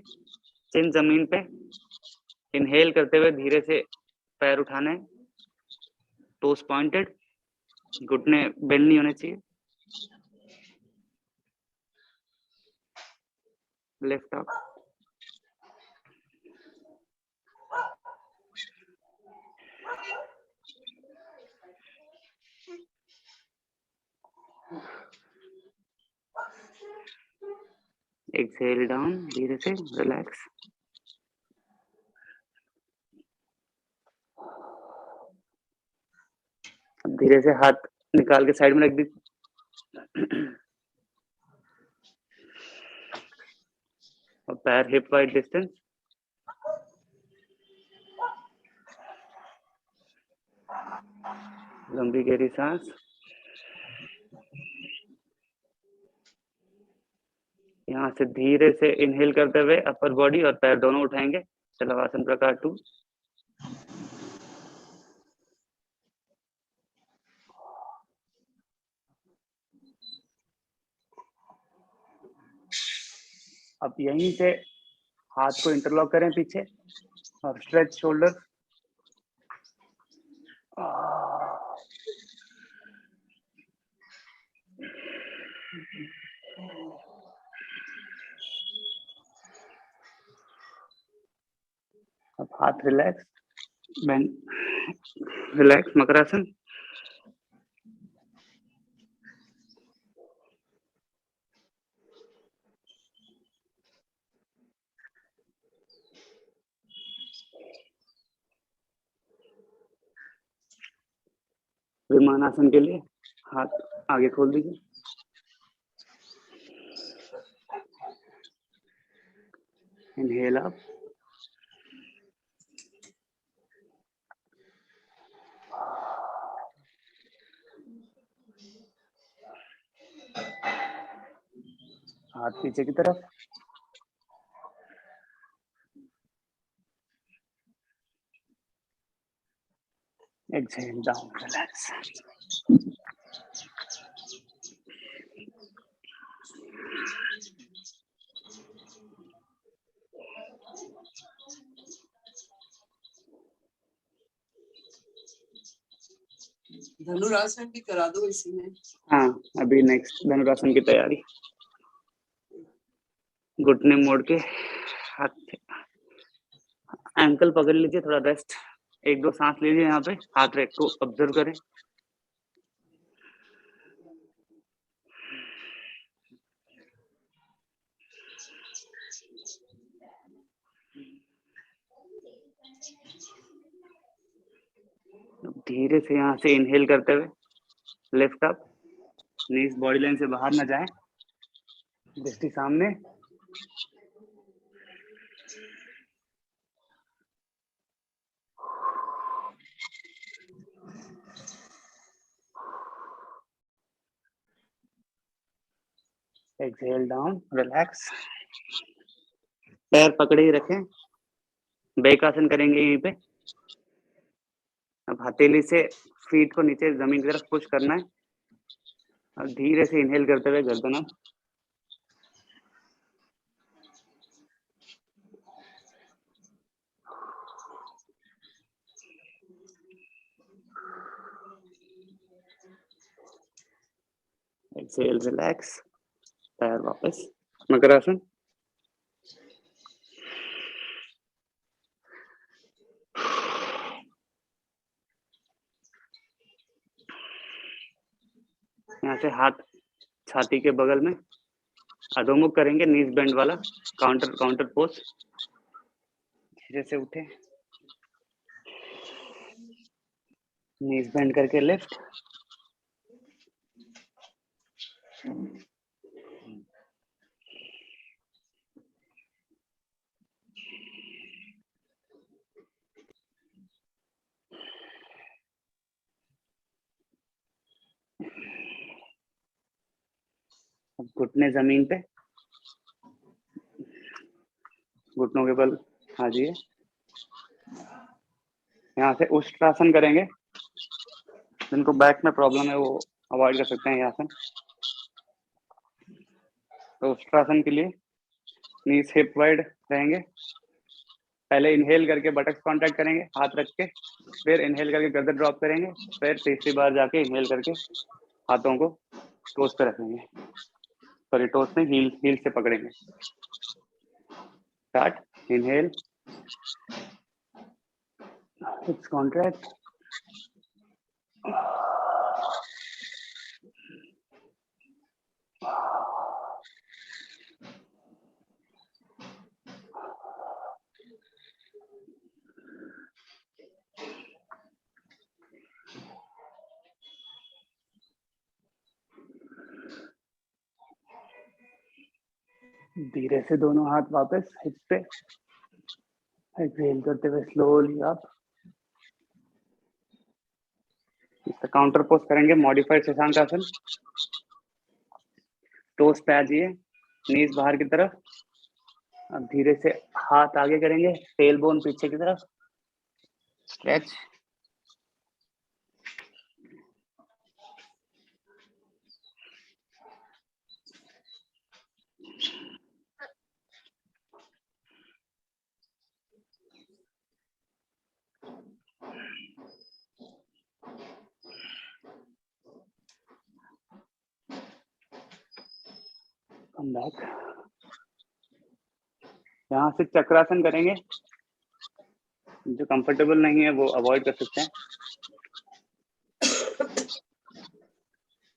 S1: चिन जमीन पे. इनहेल करते हुए धीरे से पैर उठाने. Toast pointed. घुटने बेंड नहीं होने चाहिए. Left up. Exhale down. धीरे से रिलैक्स. अब धीरे से हाथ निकाल के साइड में रख दीजिए. और पैर हिप वाइड डिस्टेंस. लंबी गहरी सांस. यहाँ से धीरे से इनहेल करते हुए अपर बॉडी और पैर दोनों उठाएंगे. शलवासन प्रकार 2. अब यहीं से हाथ को इंटरलॉक करें पीछे और स्ट्रेच शोल्डर. अब हाथ रिलैक्स. Bend relax. मकरासन. विमानासन के लिए हाथ आगे खोल दीजिए. Inhale up. हाथ पीछे की तरफ, एक्सहेल डाउन, रिलैक्स।
S4: धनुरासन भी करा दो इसी में।
S1: हाँ, अभी नेक्स्ट धनुरासन की तैयारी। घुटने मोड़ के हाथ, एंकल पकड़ लीजिए, थोड़ा रेस्ट, 1-2 सांस लीजिए। यहाँ पे हाथ रेट को ऑब्जर्व करें। धीरे से यहाँ से इनहेल करते हुए लिफ्ट अप, नीज बॉडी लाइन से बाहर ना जाए, दृष्टि सामने। Exhale down, relax. पैर पकड़े ही रखें, बैक आसन करेंगे यहीं पे। अब हथेली से फीट को नीचे जमीन की तरफ पुश करना है और धीरे से इनहेल करते हुए गर्दन अप। Exhale, relax. पैर वापस, मकरासन। यहाँ से हाथ छाती के बगल में अधोमुख करेंगे, नीज बेंड वाला काउंटर पोज। धीरे से उठे, नीज बेंड करके लिफ्ट। अब घुटने जमीन पे, घुटनों के बल आ जाइए। यहाँ से उष्ट्रासन करेंगे। जिनको बैक में प्रॉब्लम है वो अवॉइड कर सकते हैं ये आसन। तो उष्ट्रासन के लिए नीज हिप वाइड रहेंगे। पहले इनहेल करके बटक्स कांटेक्ट करेंगे हाथ रख के, फिर इनहेल करके गर्दन ड्रॉप करेंगे, फिर तीसरी बार जाके इनहेल करके हाथों को टोस पे रखेंगे। सॉरी, टोस में हील से पकड़ेंगे। स्टार्ट, इनहेल, हिप्स कॉन्ट्रैक्ट, धीरे से दोनों हाथ वापस हिप्स पे, एक्सहेल करते हुए स्लोली अप। इसका काउंटर पोज करेंगे, मॉडिफाइड शशांक आसन। टोस पे आ जाइए, नीज बाहर की तरफ। अब धीरे से हाथ आगे करेंगे, टेल बोन पीछे की तरफ, स्ट्रेच। Come back. यहाँ से चक्रासन करेंगे। जो कंफर्टेबल नहीं है वो अवॉइड कर सकते हैं।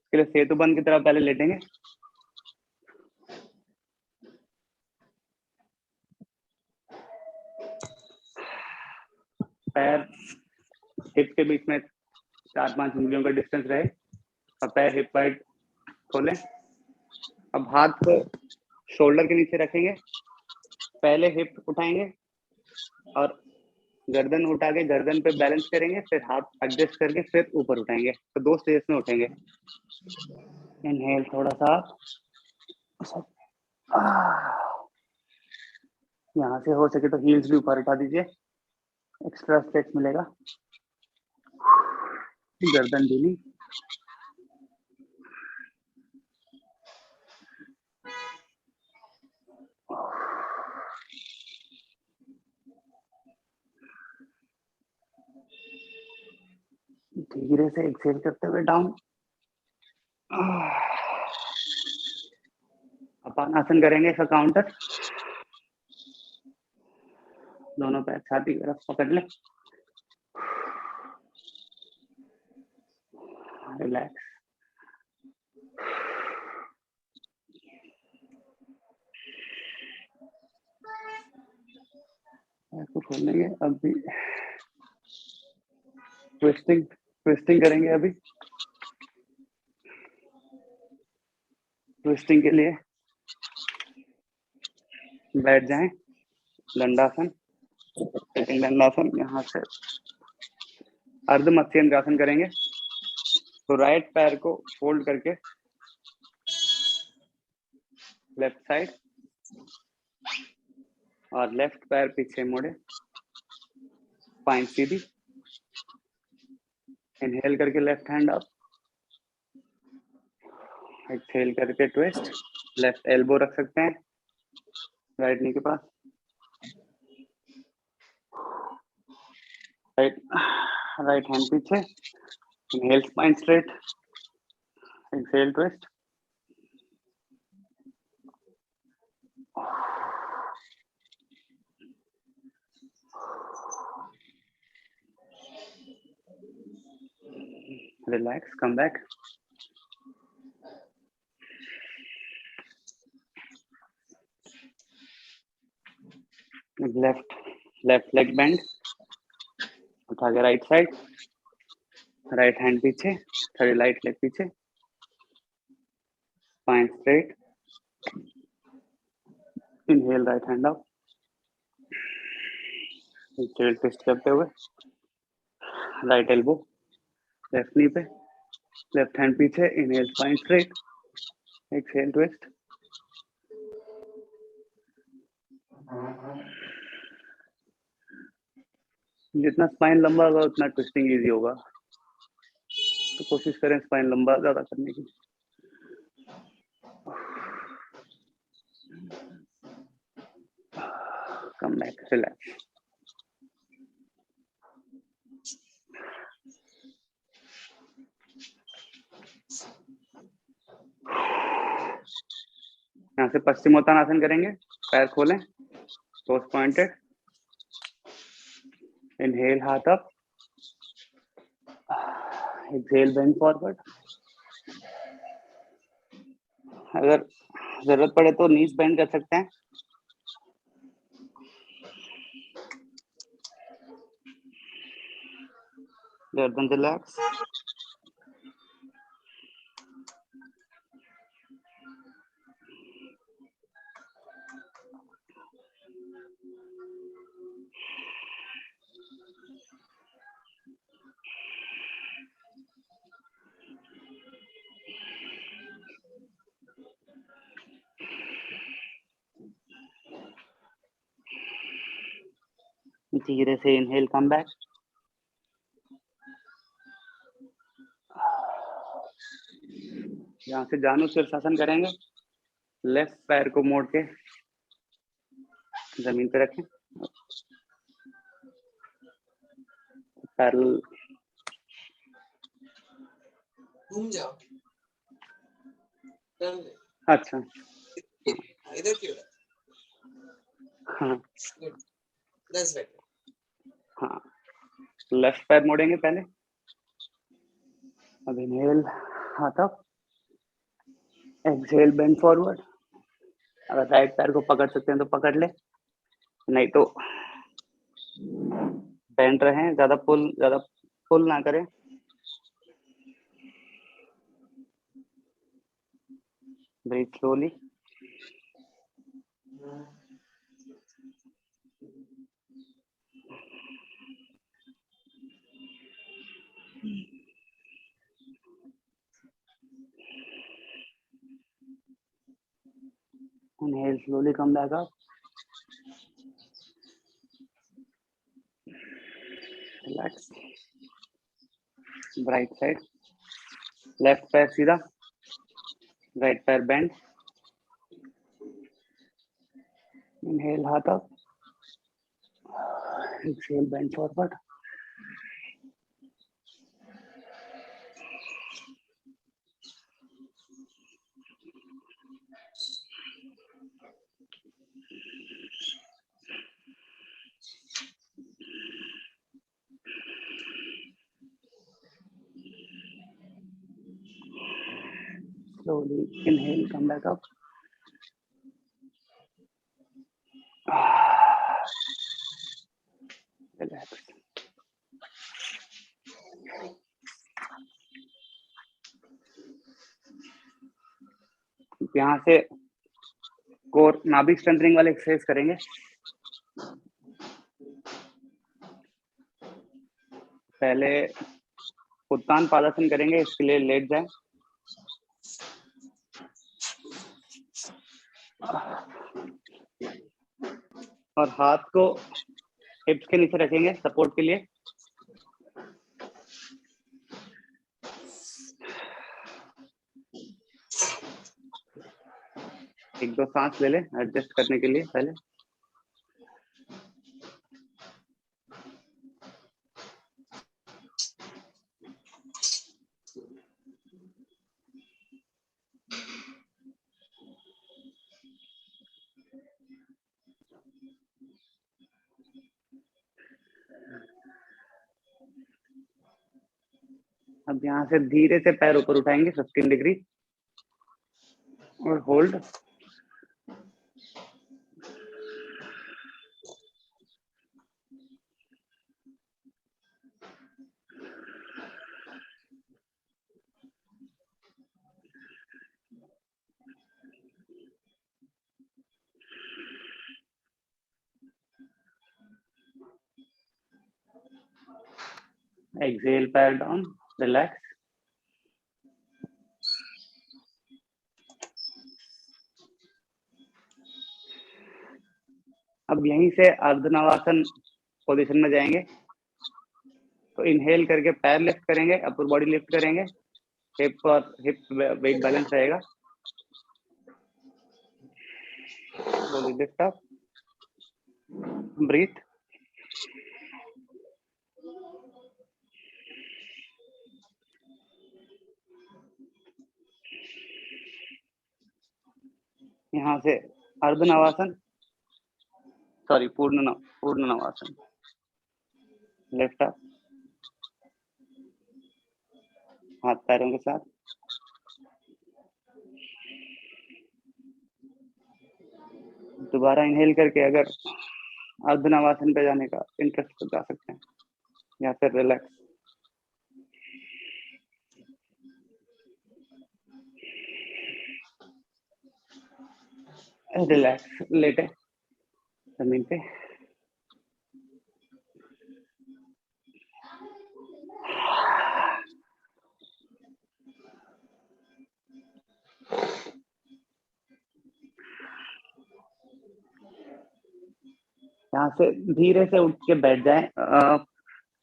S1: इसके लिए सेतुबंध की तरफ पहले लेटेंगे। पैर हिप के बीच में 4-5 उंगलियों का डिस्टेंस रहे और पैर हिप वाइड खोलें। अब हाथ को शोल्डर के नीचे रखेंगे, पहले हिप उठाएंगे और गर्दन उठा के गर्दन पे बैलेंस करेंगे, फिर हाथ एडजस्ट करके फिर ऊपर उठाएंगे। तो 2 स्टेज में उठेंगे। इनहेल थोड़ा सा, यहाँ से हो सके तो हील्स भी ऊपर उठा दीजिए, एक्स्ट्रा स्ट्रेच मिलेगा। गर्दन ढीली। धीरे से एक्सेल करते हुए डाउन। अपन आसन करेंगे इसका काउंटर। दोनों पैर छाती की तरफ पकड़ ले, रिलैक्स। ऐसे खोलेंगे अभी, ट्विस्टिंग ट्विस्टिंग करेंगे अभी। ट्विस्टिंग के लिए बैठ जाएं, दंडासन, सिटिंग दंडासन। यहाँ से अर्ध मत्स्यंगासन करेंगे। तो राइट पैर को फोल्ड करके लेफ्ट साइड और लेफ्ट पैर पीछे मोड़े, स्पाइन सीधी। इनहेल करके लेफ्ट हैंड अप, एक्सहेल करके ट्विस्ट। लेफ्ट एल्बो रख सकते हैं राइट नी के पास, राइट हैंड पीछे। Inhale spine straight, exhale twist. Relax, come back. Left leg bend, उठा के राइट साइड, राइट हैंड पीछे, थर्ड राइट लेग पीछे, spine straight. Inhale right hand up, exhale twist करते हुए राइट एल्बो लेफ्ट नी पे, left hand पीछे। Inhale spine straight, exhale twist. जितना spine लंबा होगा उतना ट्विस्टिंग इजी होगा, तो कोशिश करें स्पाइन लंबा ज्यादा करने की। Come back, relax. यहाँ से पश्चिमोत्तानासन करेंगे। पैर खोलें, टोस पॉइंटेड। इनहेल हाथ अप, एक्सहेल बेंड फॉरवर्ड। अगर जरूरत पड़े तो नीज बेंड कर सकते हैं। गर्दन रिलैक्स। धीरे से इनहेल, कम बैक। यहाँ से जानु शीर्षासन करेंगे। लेफ्ट पैर को मोड़ के जमीन पे रखें, पैरेलल।
S4: घूम जाओ, टर्न ले।
S1: अच्छा,
S4: इधर क्यों?
S1: हाँ
S4: गुड, दैट्स बेटर।
S1: हाँ। लेफ्ट पैर मोड़ेंगे पहले। अब इनहेल हाथ अप, एक्सहेल बेंड फॉरवर्ड। अगर राइट पैर को पकड़ सकते हैं तो पकड़ ले, नहीं तो बेंड रहें, ज्यादा पुल ना करें। Breathe slowly. Inhale, slowly come back up. Relax. Right side. Left पैर सीधा. Right पैर bend. Inhale, heart up. Exhale, bend forward. Slowly inhale, come back up. Relax. यहाँ से कोर नाभि स्ट्रेंथनिंग वाले एक्सरसाइज करेंगे. पहले उत्तान पादासन करेंगे, इसके लिए लेट जाए. और हाथ को हिप्स के नीचे रखेंगे सपोर्ट के लिए. एक दो सांस ले ले एडजस्ट करने के लिए पहले. अब यहाँ से धीरे से पैर ऊपर उठाएंगे 15 डिग्री और होल्ड. Exhale, पैर डाउन, रिलैक्स. अब यहीं से अर्धनावासन पोजीशन में जाएंगे. तो इनहेल करके पैर लिफ्ट करेंगे, अपर बॉडी लिफ्ट करेंगे, हिप और हिप वेट बैलेंस रहेगा. Lift up, breathe. यहाँ से अर्धनवासन, सॉरी पूर्ण नवासन. लेफ्ट अप, हाथ पैरों के साथ. दोबारा इनहेल करके अगर अर्धनवासन पे जाने का इंटरेस्ट तो जा सकते हैं, या फिर रिलैक्स. रिलैक्स, लेटे जमीन पे. यहाँ से धीरे से उठ के बैठ जाए.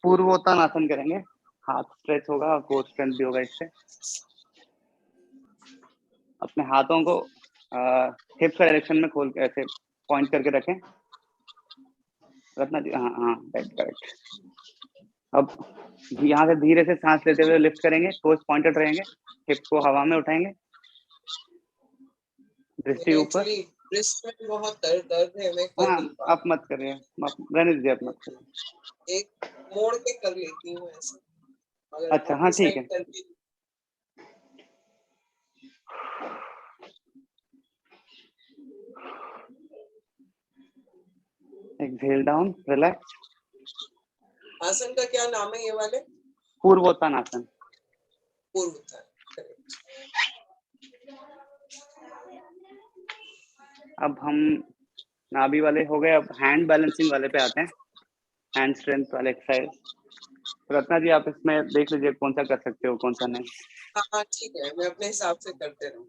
S1: पूर्वोत्तानासन करेंगे. हाथ स्ट्रेच होगा, कोर स्ट्रेंथ भी होगा इससे. अपने हाथों को हिप्स डायरेक्शन में खोल के ऐसे पॉइंट करके रखें. रत्ना जी, हाँ करेक्ट. अब यहाँ से धीरे से सांस लेते हुए लिफ्ट करेंगे. टोस पॉइंटेड रहेंगे, हिप्स को हवा में उठाएंगे, दृष्टि ऊपर.
S4: रिस्ट में बहुत दर्द है. मैं कर नहीं पा.
S1: आप मत करिए, रहने दीजिए, आप मत करिए.
S4: एक मोड़ के कर लेती हूँ ऐसे.
S1: अच्छा, हाँ ठीक है. Exhale down, relax.
S4: आसन का क्या नाम है ये वाले?
S1: पूर्वोत्तानासन.
S4: पूर्वोत्तान.
S1: अब हम नाभि वाले हो गए. अब हैंड बैलेंसिंग वाले पे आते हैं. हैंड स्ट्रेंथ वाले एक्सरसाइज. रत्ना जी, आप इसमें देख लीजिए कौन सा कर सकते हो, कौन सा नहीं.
S4: हाँ ठीक है, मैं अपने हिसाब से करते रहूँ.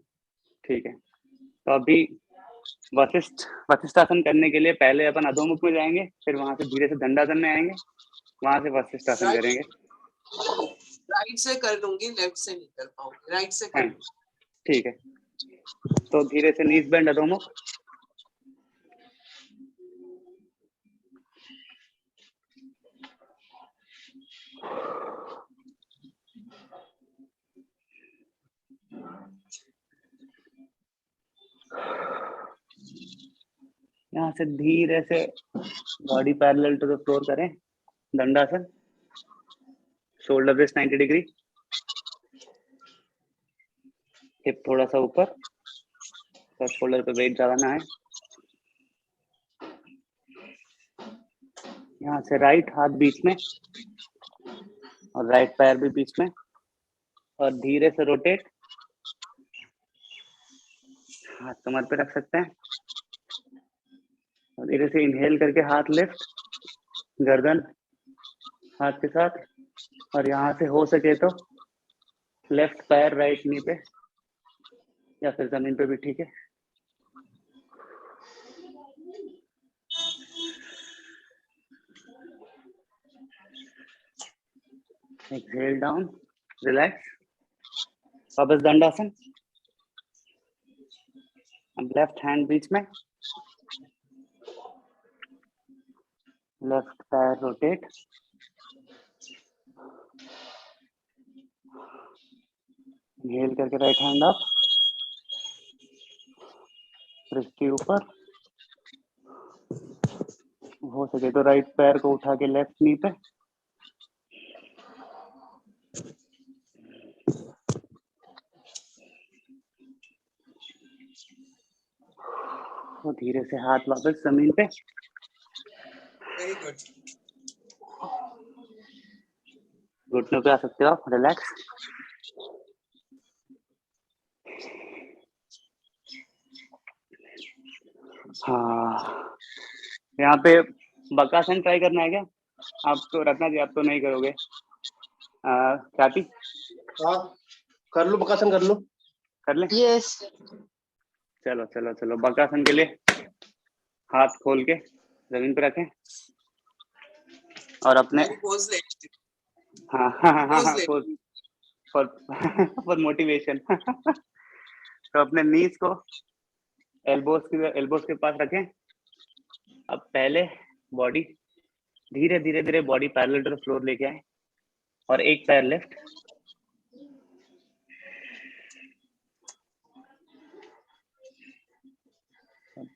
S1: ठीक है. तो अभी वशिष्ठ आसन करने के लिए पहले अपन अधोमुख में जाएंगे, फिर वहां से धीरे से दंडासन में आएंगे, वहां से वशिष्ठ आसन करेंगे।
S4: राइट से कर लूंगी, लेफ्ट से नहीं कर पाऊंगी, राइट से कर
S1: हाँ, ठीक है। तो धीरे से नीज बेंड अधोमुख, यहाँ से धीरे से body parallel to the floor करें, दंडासन, शोल्डर ब्रेस्ट 90 डिग्री, हिप थोड़ा सा ऊपर, तो शोल्डर पे वेट ज्यादा ना है। यहाँ से राइट हाथ बीच में और राइट पैर भी बीच में, और धीरे से रोटेट, हाथ कमर पे रख सकते हैं, और धीरे से इनहेल करके हाथ लिफ्ट, गर्दन हाथ के साथ, और यहाँ से हो सके तो लेफ्ट पैर राइट नी पे या फिर जमीन पे भी ठीक है। एक्सहेल डाउन, रिलैक्स, वापस दंडासन, अब लेफ्ट हैंड बीच में, लेफ्ट पैर रोटेट, इनहेल करके राइट हैंड अप, रिस्ट ऊपर, हो सके तो राइट पैर को उठा के लेफ्ट नी पे, तो धीरे से हाथ वापस जमीन पे,
S4: वेरी गुड।
S1: घुटनों पे आ सकते हो आप, रिलैक्स। हाँ, यहाँ पे बकासन ट्राई करना है क्या? आप तो रत्ना जी, आप तो नहीं करोगे। ख्याति
S2: हाँ, कर लो बकासन, कर लो।
S1: कर ले।
S3: यस।
S1: चलो चलो चलो, बकासन के लिए हाथ खोल के जमीन पे रखें और अपने
S4: पोज ले।
S1: हाँ हाँ हाँ
S4: पोज
S1: हाँ,
S4: ले।
S1: For motivation. तो अपने नीज को एल्बोस के पास रखें। अब पहले बॉडी धीरे धीरे धीरे body parallel to the floor लेके आए और एक पैर लेफ्ट,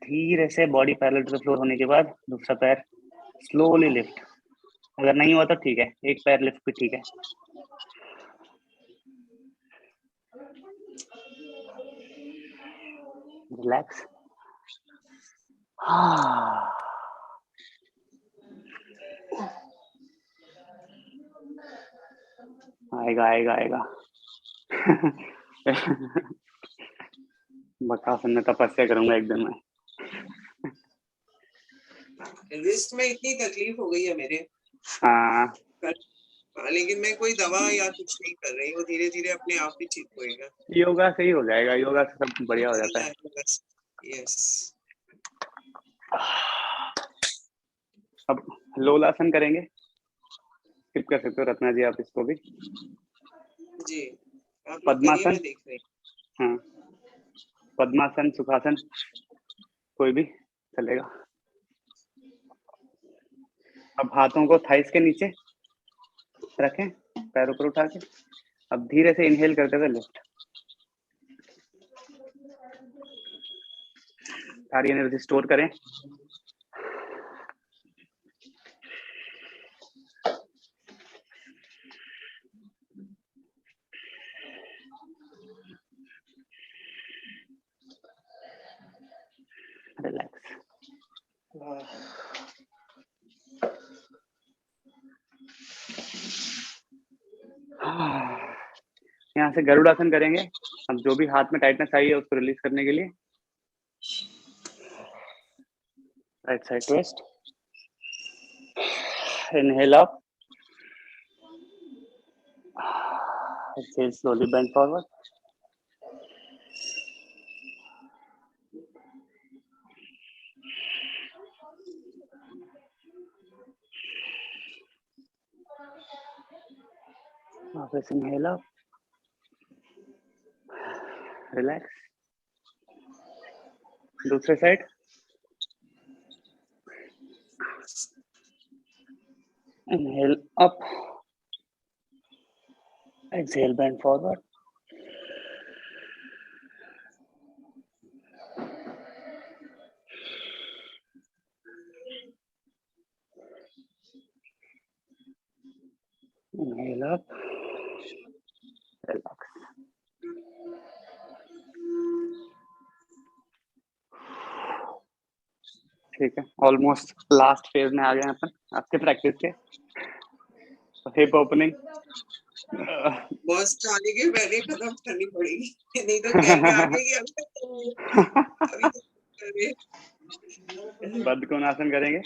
S1: धीरे से body parallel to the floor होने के बाद दूसरा पैर स्लोली लिफ्ट। अगर नहीं हुआ तो ठीक है, एक पैर लिफ्ट भी ठीक है। रिलैक्स। आएगा आएगा आएगा। बकासन में तपस्या करूंगा एक दिन में।
S4: रिस्ट में इतनी तकलीफ हो गई है मेरे।
S1: हाँ,
S4: लेकिन मैं कोई दवा या कुछ नहीं कर रही, वो धीरे धीरे अपने आप ही ठीक होएगा।
S1: योगा से ही हो जाएगा, योगा से सब बढ़िया हो जाता है।
S4: यस।
S1: अब लोलासन करेंगे, स्किप कर सकते हो रत्ना जी आप इसको भी।
S4: जी, आप
S1: पद्मासन,
S4: देख रहे हैं।
S1: हाँ, पद्मासन, सुखासन कोई भी चलेगा। अब हाथों को थाइस के नीचे रखें, पैर ऊपर उठा के। अब धीरे से इनहेल करते हुए लिफ्ट, सारी एनर्जी स्टोर करें। रिलैक्स। यहाँ से गरुड़ासन करेंगे। अब जो भी हाथ में टाइटनेस आई है उसको रिलीज करने के लिए right side twist, inhale up, exhale slowly bend forward, वापस इनहेल अप, रिलैक्स, दूसरे side, inhale up, exhale bend forward, inhale up, relax. ठीक है, ऑलमोस्ट लास्ट फेज में आ गए हैं अपन आपके प्रैक्टिस के। हिप ओपनिंग
S4: बॉस खाने के पहले खत्म करनी पड़ेगी, नहीं तो कह के आगे कि अभी तो करे।
S1: बद्धकोणासन करेंगे।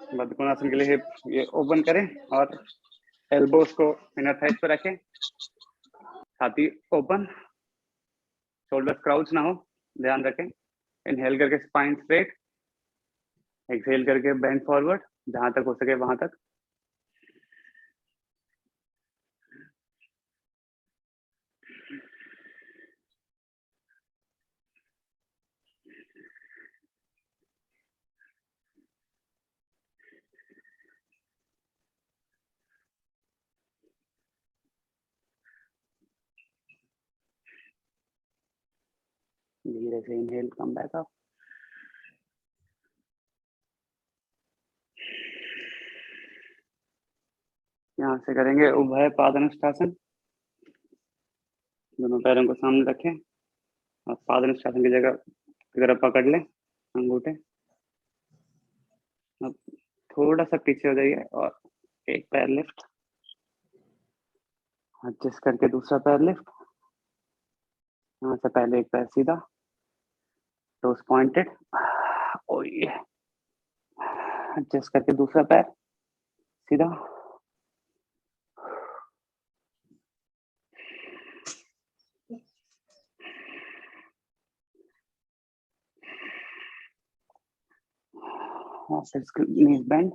S1: बद्धकोणासन के लिए हिप ये ओपन करें और एल्बोस को इनर थाइस पे रखें, छाती ओपन, शोल्डर क्राउच ना हो, ध्यान रखें। इनहेल करके स्पाइन स्ट्रेट, एक्सहेल करके बेंड फॉरवर्ड, जहां तक हो सके वहां तक। धीरे से इनहेल, कम बैक अप, यहाँ से करेंगे उभय पादनुष्ठासन। दोनों पैरों को सामने रखें और पादनुष्ठासन की जगह अगर पकड़ लें अंगूठे। अब थोड़ा सा पीछे हो जाइए और एक पैर लिफ्ट, एडजस्ट करके दूसरा पैर लिफ्ट, यहाँ से पहले एक पैर सीधा, टोस पॉइंटेड, एडजस्ट करके दूसरा पैर सीधा, नीज बेंड।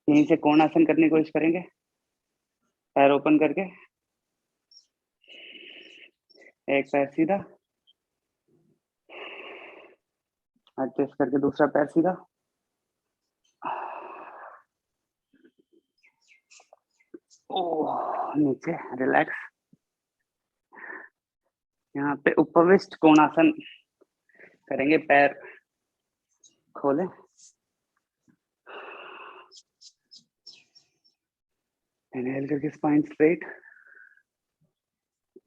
S1: यहीं से कोणासन करने की कोशिश करेंगे, पैर ओपन करके, एक पैर सीधा, एडजस्ट करके दूसरा पैर सीधा, नीचे रिलैक्स। यहाँ पे उपविष्ट कोणासन करेंगे, पैर खोलें, इनहेल करके स्पाइन स्ट्रेट,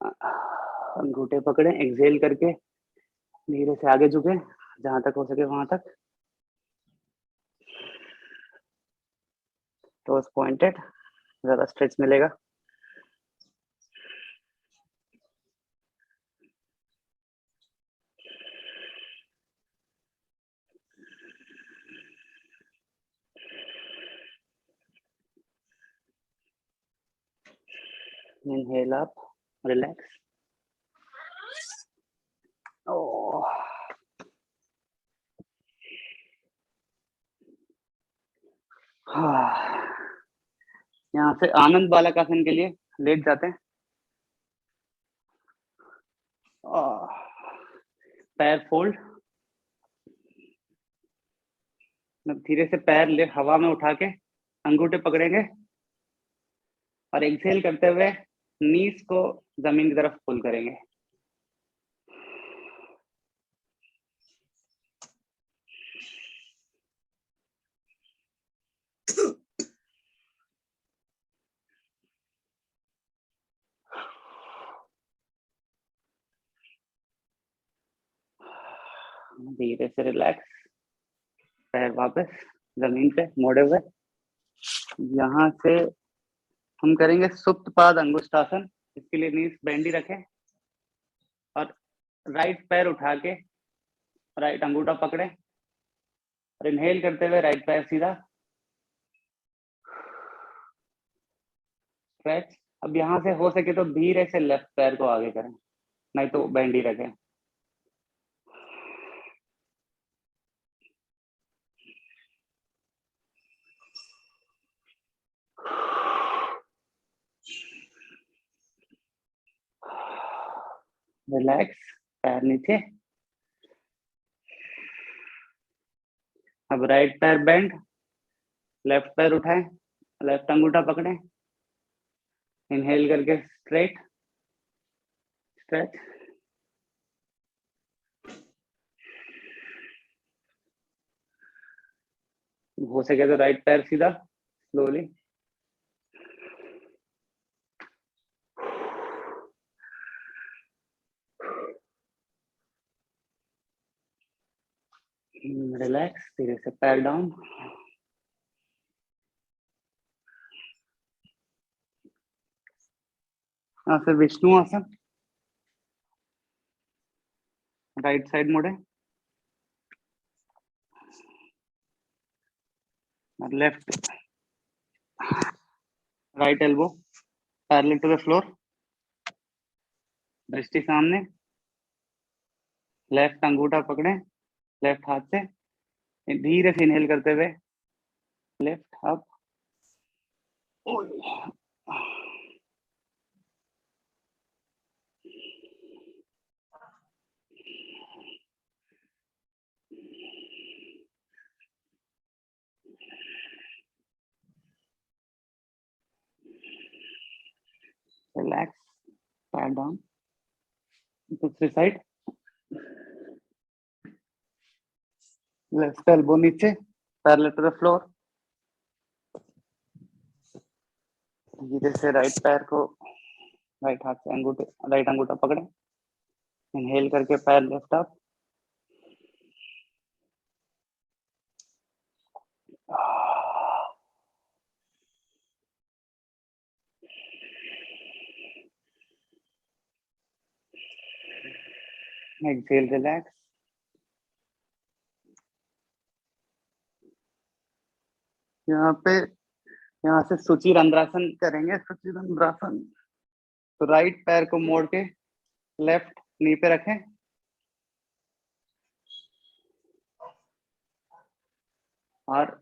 S1: अंगूठे पकड़े, एक्सहेल करके धीरे से आगे झुके, जहां तक हो सके वहां तक, टोस पॉइंटेड, ज्यादा स्ट्रेच मिलेगा। Inhale up, relax. Oh. यहाँ से आनंद बालक आसन के लिए लेट जाते हैं। पैर फोल्ड, धीरे से पैर ले हवा में उठा के अंगूठे पकड़ेंगे और एक्सहेल करते हुए नीज को जमीन की तरफ पुल करेंगे। धीरे से रिलैक्स, पैर वापस जमीन पे मोड़े हुए। यहाँ से हम करेंगे सुप्त पाद अंगुष्ठासन। इसके लिए नीज बेंडी रखें और राइट पैर उठा के राइट अंगूठा पकड़े और इनहेल करते हुए राइट पैर सीधा, स्ट्रेच। अब यहाँ से हो सके तो धीरे से लेफ्ट पैर को आगे करें, नहीं तो बेंडी रखें। रिलैक्स, पैर नीचे। अब राइट पैर बेंड, लेफ्ट पैर उठाएं, लेफ्ट अंगूठा पकड़ें, इनहेल करके स्ट्रेट स्ट्रेच, हो सके तो राइट पैर सीधा स्लोली। रिलैक्स, धीरे से पैर डाउन। फिर विष्णु आसन, राइट साइड मुड़े, left right elbow parallel to the floor, दृष्टि सामने, लेफ्ट अंगूठा पकड़े लेफ्ट हाथ से, धीरे से इनहेल करते हुए लेफ्ट अप, रिलैक्स, पैर डाउन। दूसरी साइड, लेफ्ट एल्बो नीचे पैरेलल टू द फ्लोर, धीरे से राइट पैर को राइट हाथ से अंगूठे राइट अंगूठा पकड़े, इनहेल करके पैर लेफ्ट अप, एक्सेल रिलैक्स। यहाँ से सूची रंध्रासन करेंगे। सूची रंध्रासन, तो राइट पैर को मोड़ के लेफ्ट नी पे रखें, और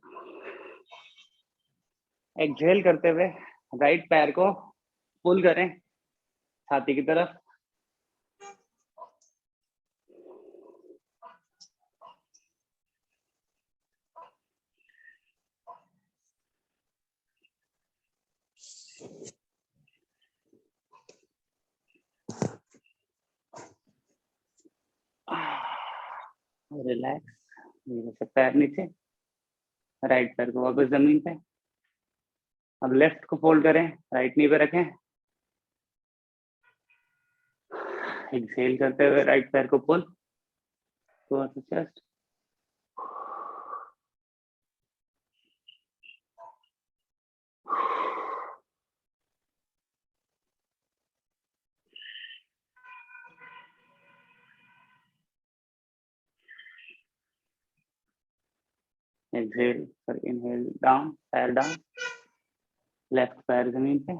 S1: एक्सहेल करते हुए राइट पैर को पुल करें छाती की तरफ। रिलैक्स, धीरे से पैर नीचे, राइट पैर को वापस जमीन पे। अब लेफ्ट को फोल्ड करें, राइट नी पे रखें, एक्सहेल करते हुए राइट पैर को पुल टुवर्ड्स चेस्ट। एक्सहेल सर, इनहेल डाउन, पैर डाउन, लेफ्ट पैर जमीन पे।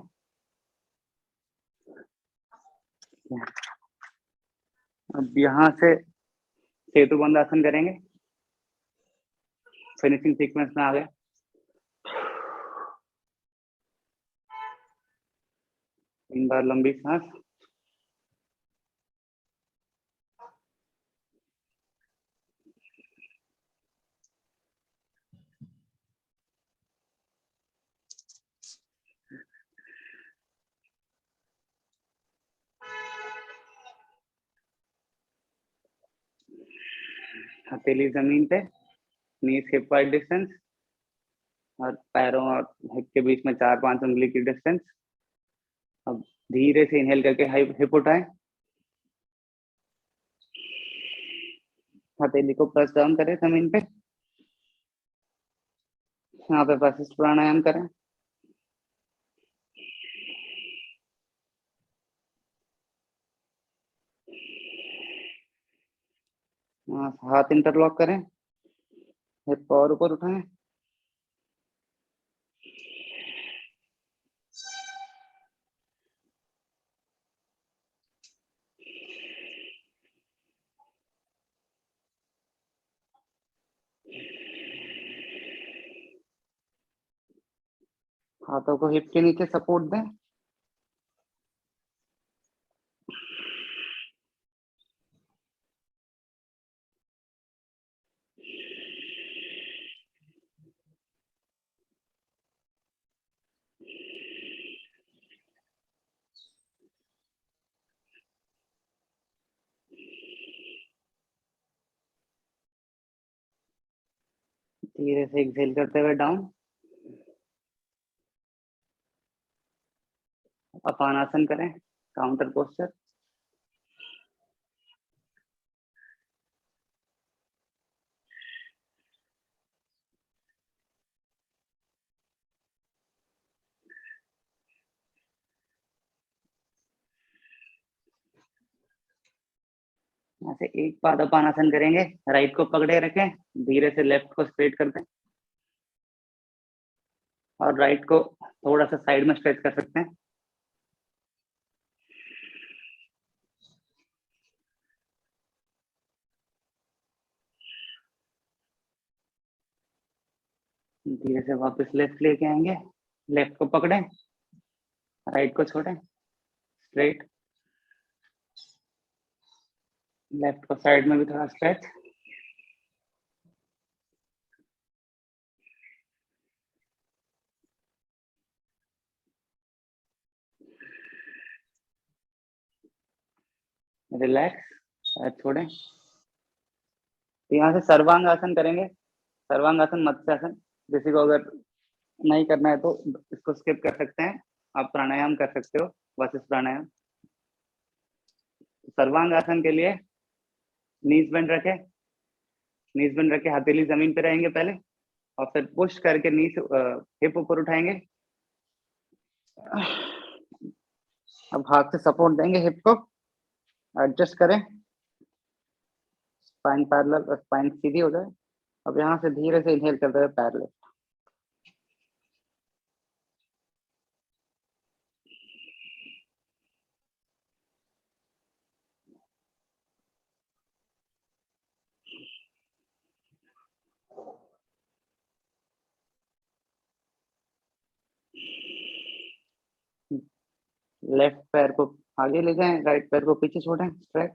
S1: अब यहाँ से सेतु बंद आसन करेंगे, फिनिशिंग सीक्वेंस में आ गए। तीन बार लंबी सांस, हथेली जमीन पे, नीज हिप वाइड डिस्टेंस, और पैरों और हिप के बीच में 4-5 उंगली की डिस्टेंस। अब धीरे से इनहेल करके हिप उठाएं, हथेली को प्रेस डाउन करें जमीन पे। यहाँ पे वशिष्ठ प्राणायाम करें। हाथ इंटरलॉक करें, हिप और ऊपर उठाएं, हाथों को हिप के नीचे सपोर्ट दें। धीरे से एक्सहेल करते हुए डाउन। अपानासन करें, काउंटर पोस्चर। यहाँ से एक पादापानासन करेंगे, राइट को पकड़े रखें, धीरे से लेफ्ट को स्ट्रेट कर दें और राइट को थोड़ा सा साइड में स्ट्रेच कर सकते हैं। धीरे से वापस लेफ्ट लेके आएंगे, लेफ्ट को पकड़ें, राइट को छोड़ें, स्ट्रेट, लेफ्ट को साइड में भी थोड़ा स्ट्रेच। रिलैक्स, छोड़ें। यहाँ से सर्वांग आसन करेंगे, सर्वांग आसन मत्स्यासन। किसी को अगर नहीं करना है तो इसको स्किप कर सकते हैं, आप प्राणायाम कर सकते हो, वशिष्ठ प्राणायाम। सर्वांग आसन के लिए नीज बेंड रखे, नीज बेंड रखे, हथेली जमीन पे रहेंगे पहले और फिर पुश करके नीज हिप ऊपर उठाएंगे। अब हाथ से सपोर्ट देंगे हिप को, एडजस्ट करें, स्पाइन पैरेलल, स्पाइन सीधी हो जाए। अब यहाँ से धीरे से इनहेल करते हुए पैरेलल। लेफ्ट पैर को आगे ले जाएं, राइट पैर को पीछे छोड़ें, स्ट्रेच।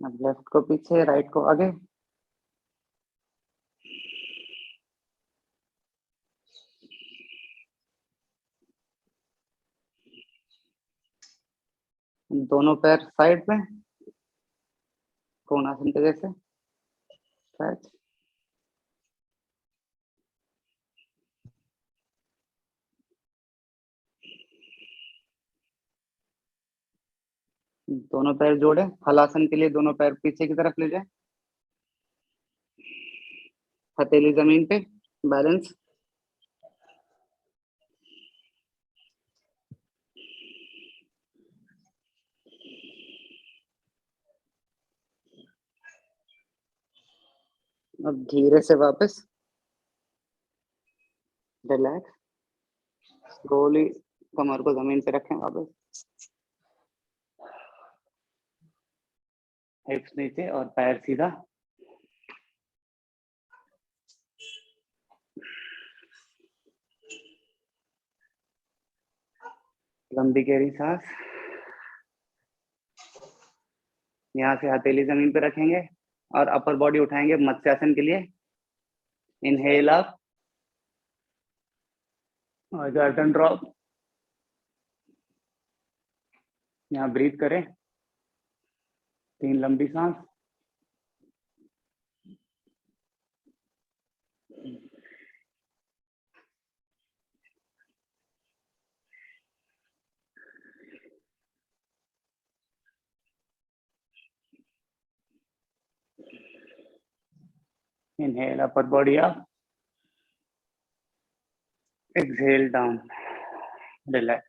S1: अब लेफ्ट को पीछे, राइट को आगे। दोनों पैर साइड में, कोणासन के जैसे, स्ट्रेच। दोनों पैर जोड़े, हलासन के लिए दोनों पैर पीछे की तरफ ले जाए, हथेली जमीन पे, बैलेंस। अब धीरे से वापस रिलैक्स, स्लोली कमर को जमीन पे रखें, वापस हिप्स नीचे और पैर सीधा। लंबी गहरी सांस। यहाँ से हथेली जमीन पे रखेंगे और अपर बॉडी उठाएंगे मत्स्यासन के लिए। इनहेल अप और गर्दन ड्रॉप। यहाँ ब्रीथ करें, 3 लंबी सांस। Inhale upper body up, exhale down, relax.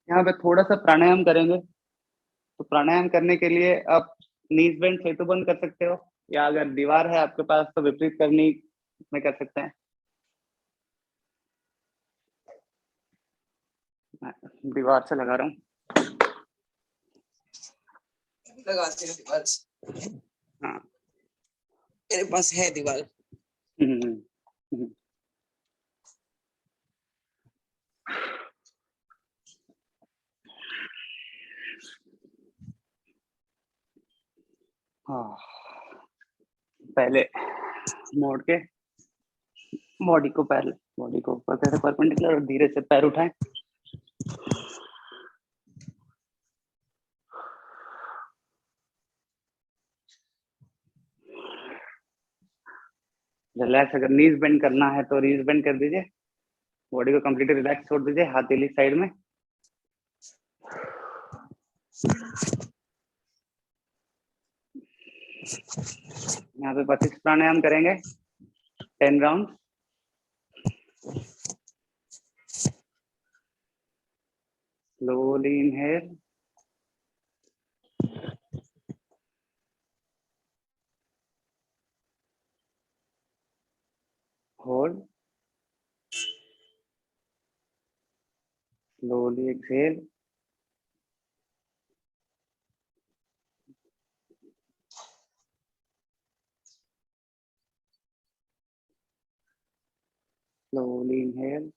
S1: यहाँ पे थोड़ा सा प्राणायाम करेंगे, तो प्राणायाम करने के लिए आप नीज बेंड सेतु बंद कर सकते हो, या अगर दीवार है आपके पास तो विपरीत करनी में कर सकते हैं। दीवार से लगा रहा हूँ।
S4: लगाते हैं दीवार से।
S1: हाँ,
S4: मेरे पास है दीवार।
S1: पहले मोड़ के बॉडी को ऊपर करें परपेंडिकुलर और धीरे से पैर उठाएं। रिलैक्स, अगर नीज बेंड करना है तो नीज बेंड कर दीजिए, बॉडी को कंप्लीटली रिलैक्स छोड़ दीजिए, हथेली साइड में। यहाँ पे 25 प्राणायाम करेंगे, 10 round. Slowly inhale, hold, slowly exhale, slowly inhale,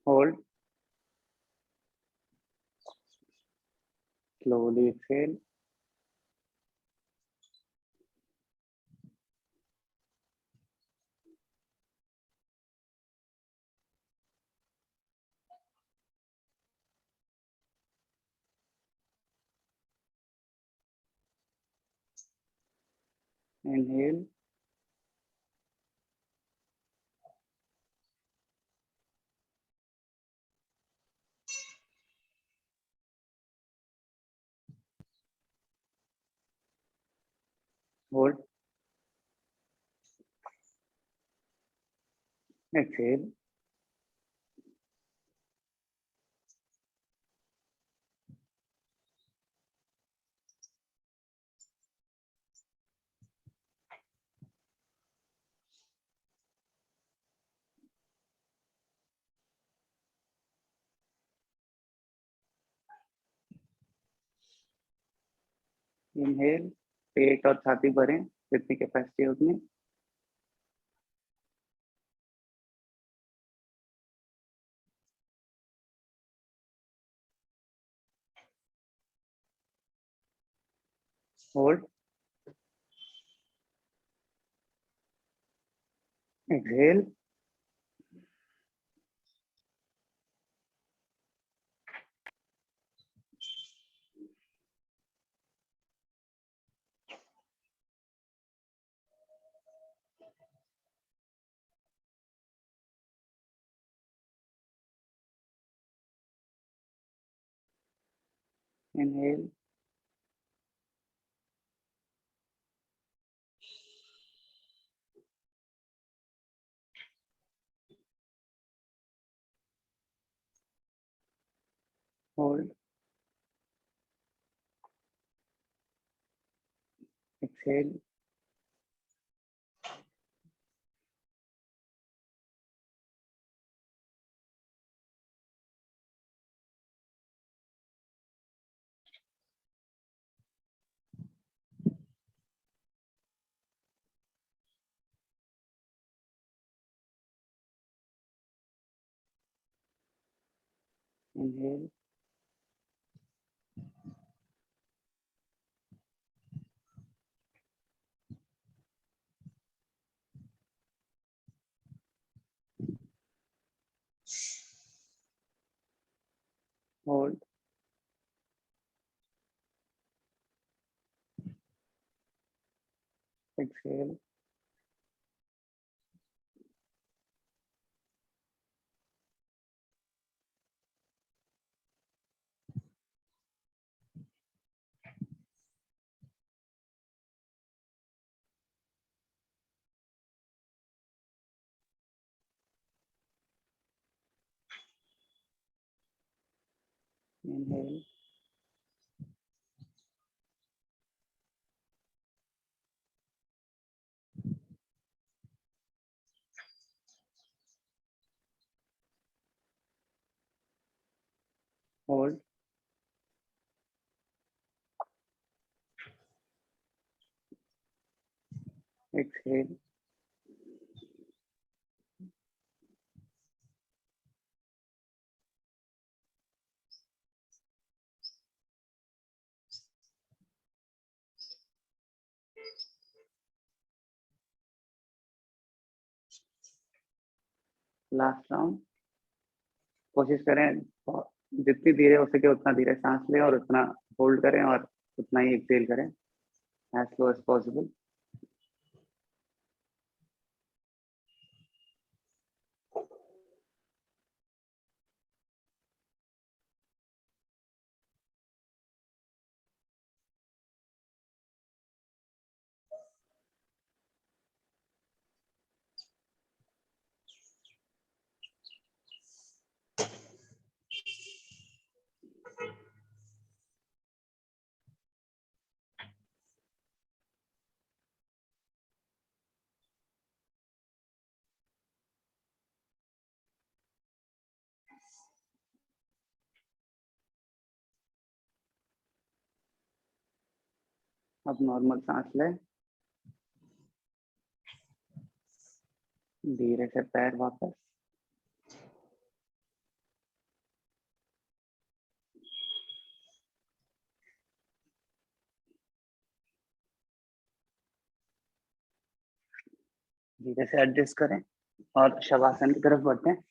S1: hold, slowly exhale, inhale, hold, exhale, inhale, पेट और छाती भरें, जितनी कैपेसिटी है उतनी। Hold, exhale, inhale, hold, exhale, inhale, hold, exhale, inhale, hold, exhale, exhale, last round. कोशिश करें जितनी धीरे हो सके उतना धीरे सांस लें और उतना होल्ड करें और उतना ही एक्सहेल करें एज स्लो एज पॉसिबल। अब नॉर्मल सांस लें, धीरे से पैर वापस, धीरे से एडजस्ट करें और शवासन की तरफ बढ़ते हैं।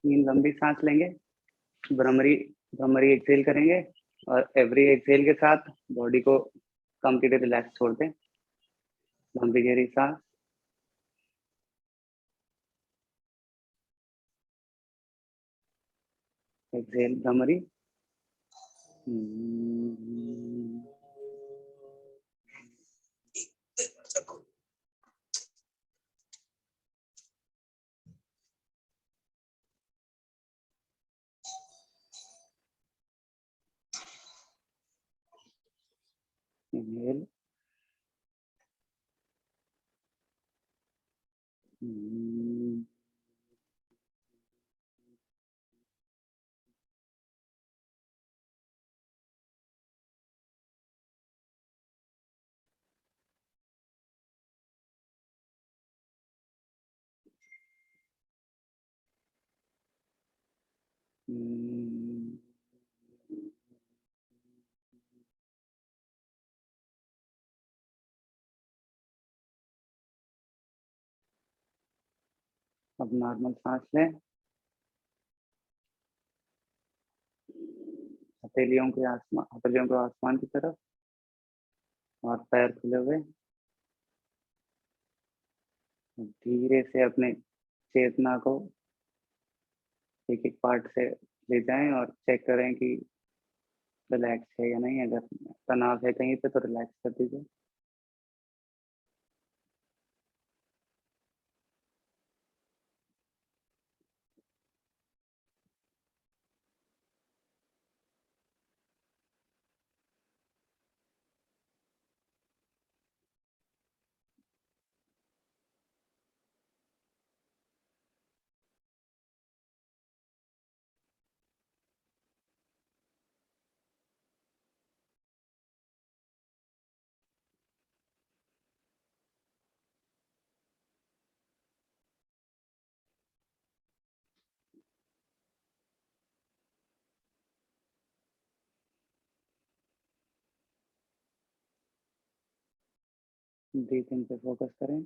S1: तीन लंबी सांस लेंगे, भ्रमरी भ्रमरी एक्सहेल करेंगे और एवरी एक्सहेल के साथ बॉडी को कंप्लीटली रिलैक्स छोड़ दें। लंबी गहरी सांस, एक्सहेल भ्रमरी। इनहेल, अब नॉर्मल सांस लें, हथेलियों को आसमान की तरफ और पैर खुले हुए। धीरे से अपने चेतना को एक एक पार्ट से ले जाएं और चेक करें कि रिलैक्स है या नहीं। अगर तनाव है कहीं पे तो रिलैक्स कर दीजिए। ब्रीथिंग पे फोकस करें।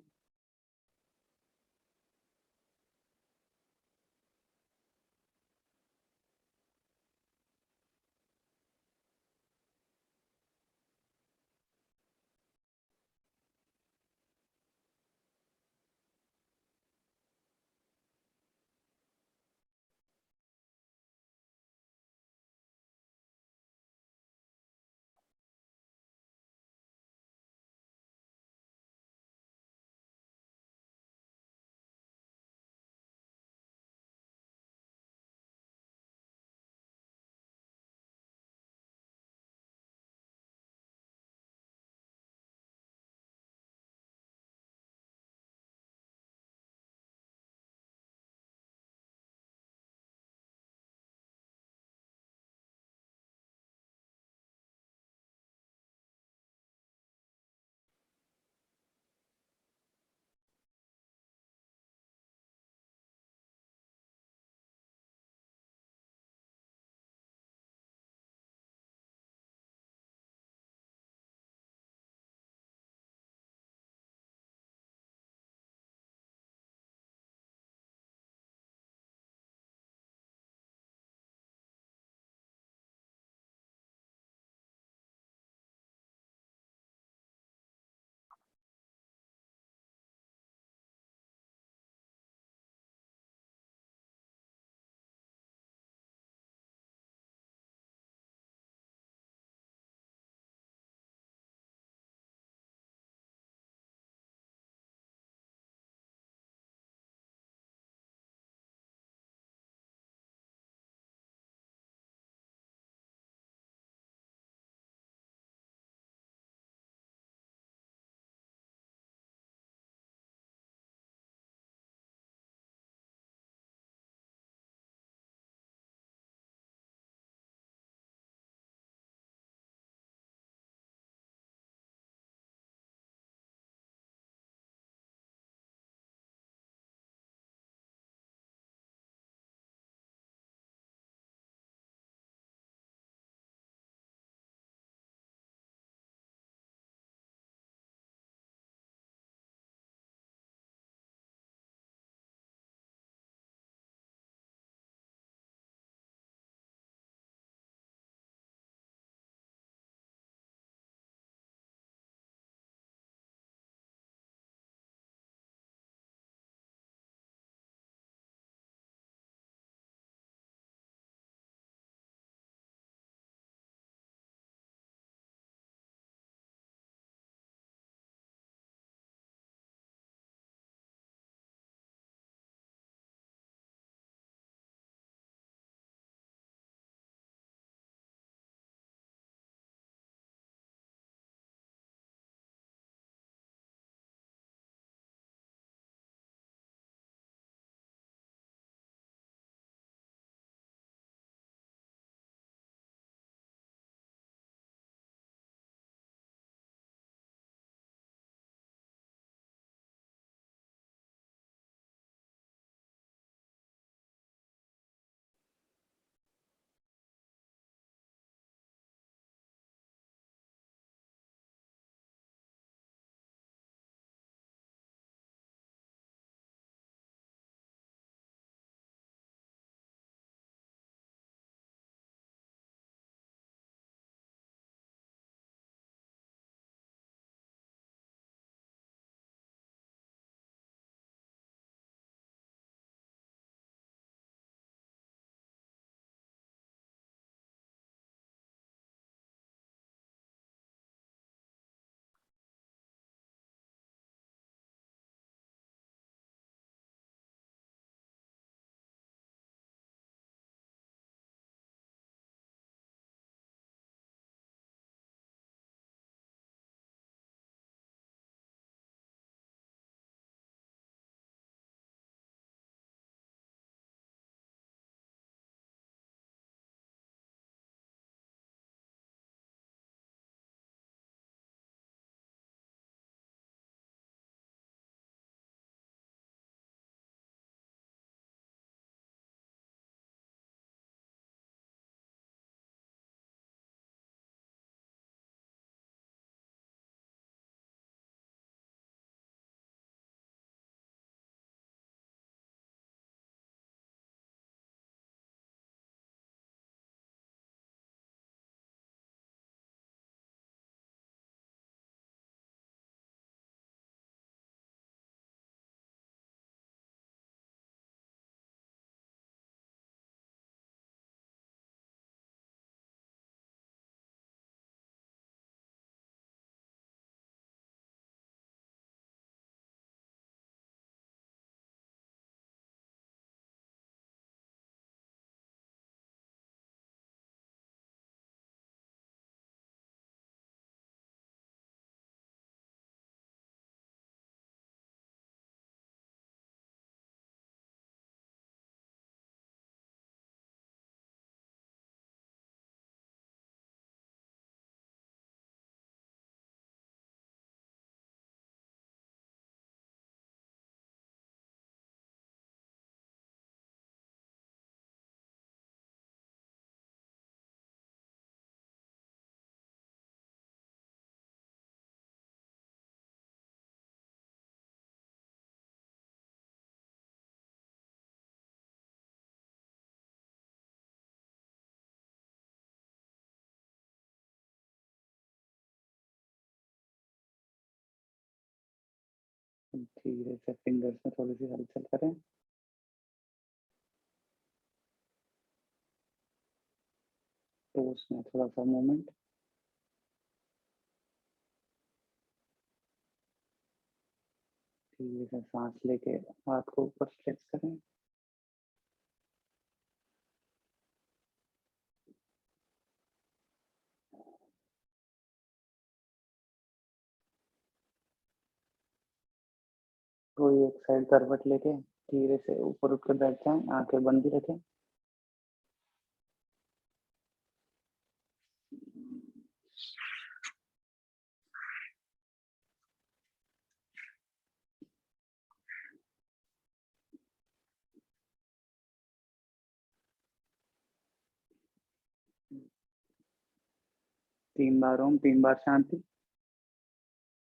S1: धीरे से फिंगर्स में थोड़ी सी हलचल करें। टोस में थोड़ा सा मूवमेंट। धीरे से सांस लेके हाथ को ऊपर स्ट्रेच करें। कोई एक साइड करवट लेके धीरे से ऊपर उठ कर बैठ जाएं, आंखें बंद ही रखें। तीन बार ओम, तीन बार शांति।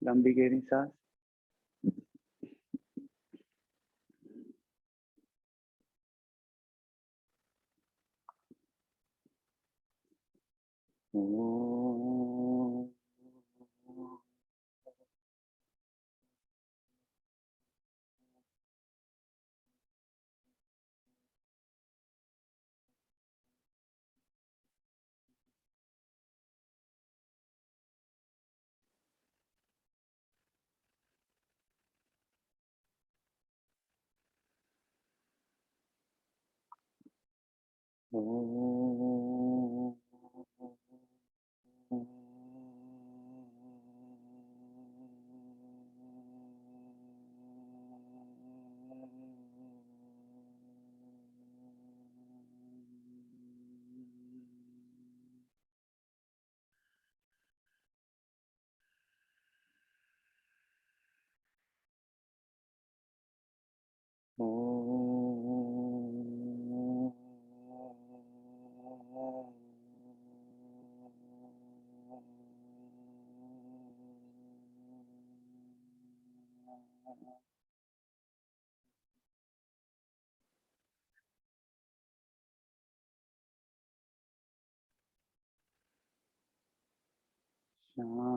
S1: लंबी गहरी सांस। ओम। शांति।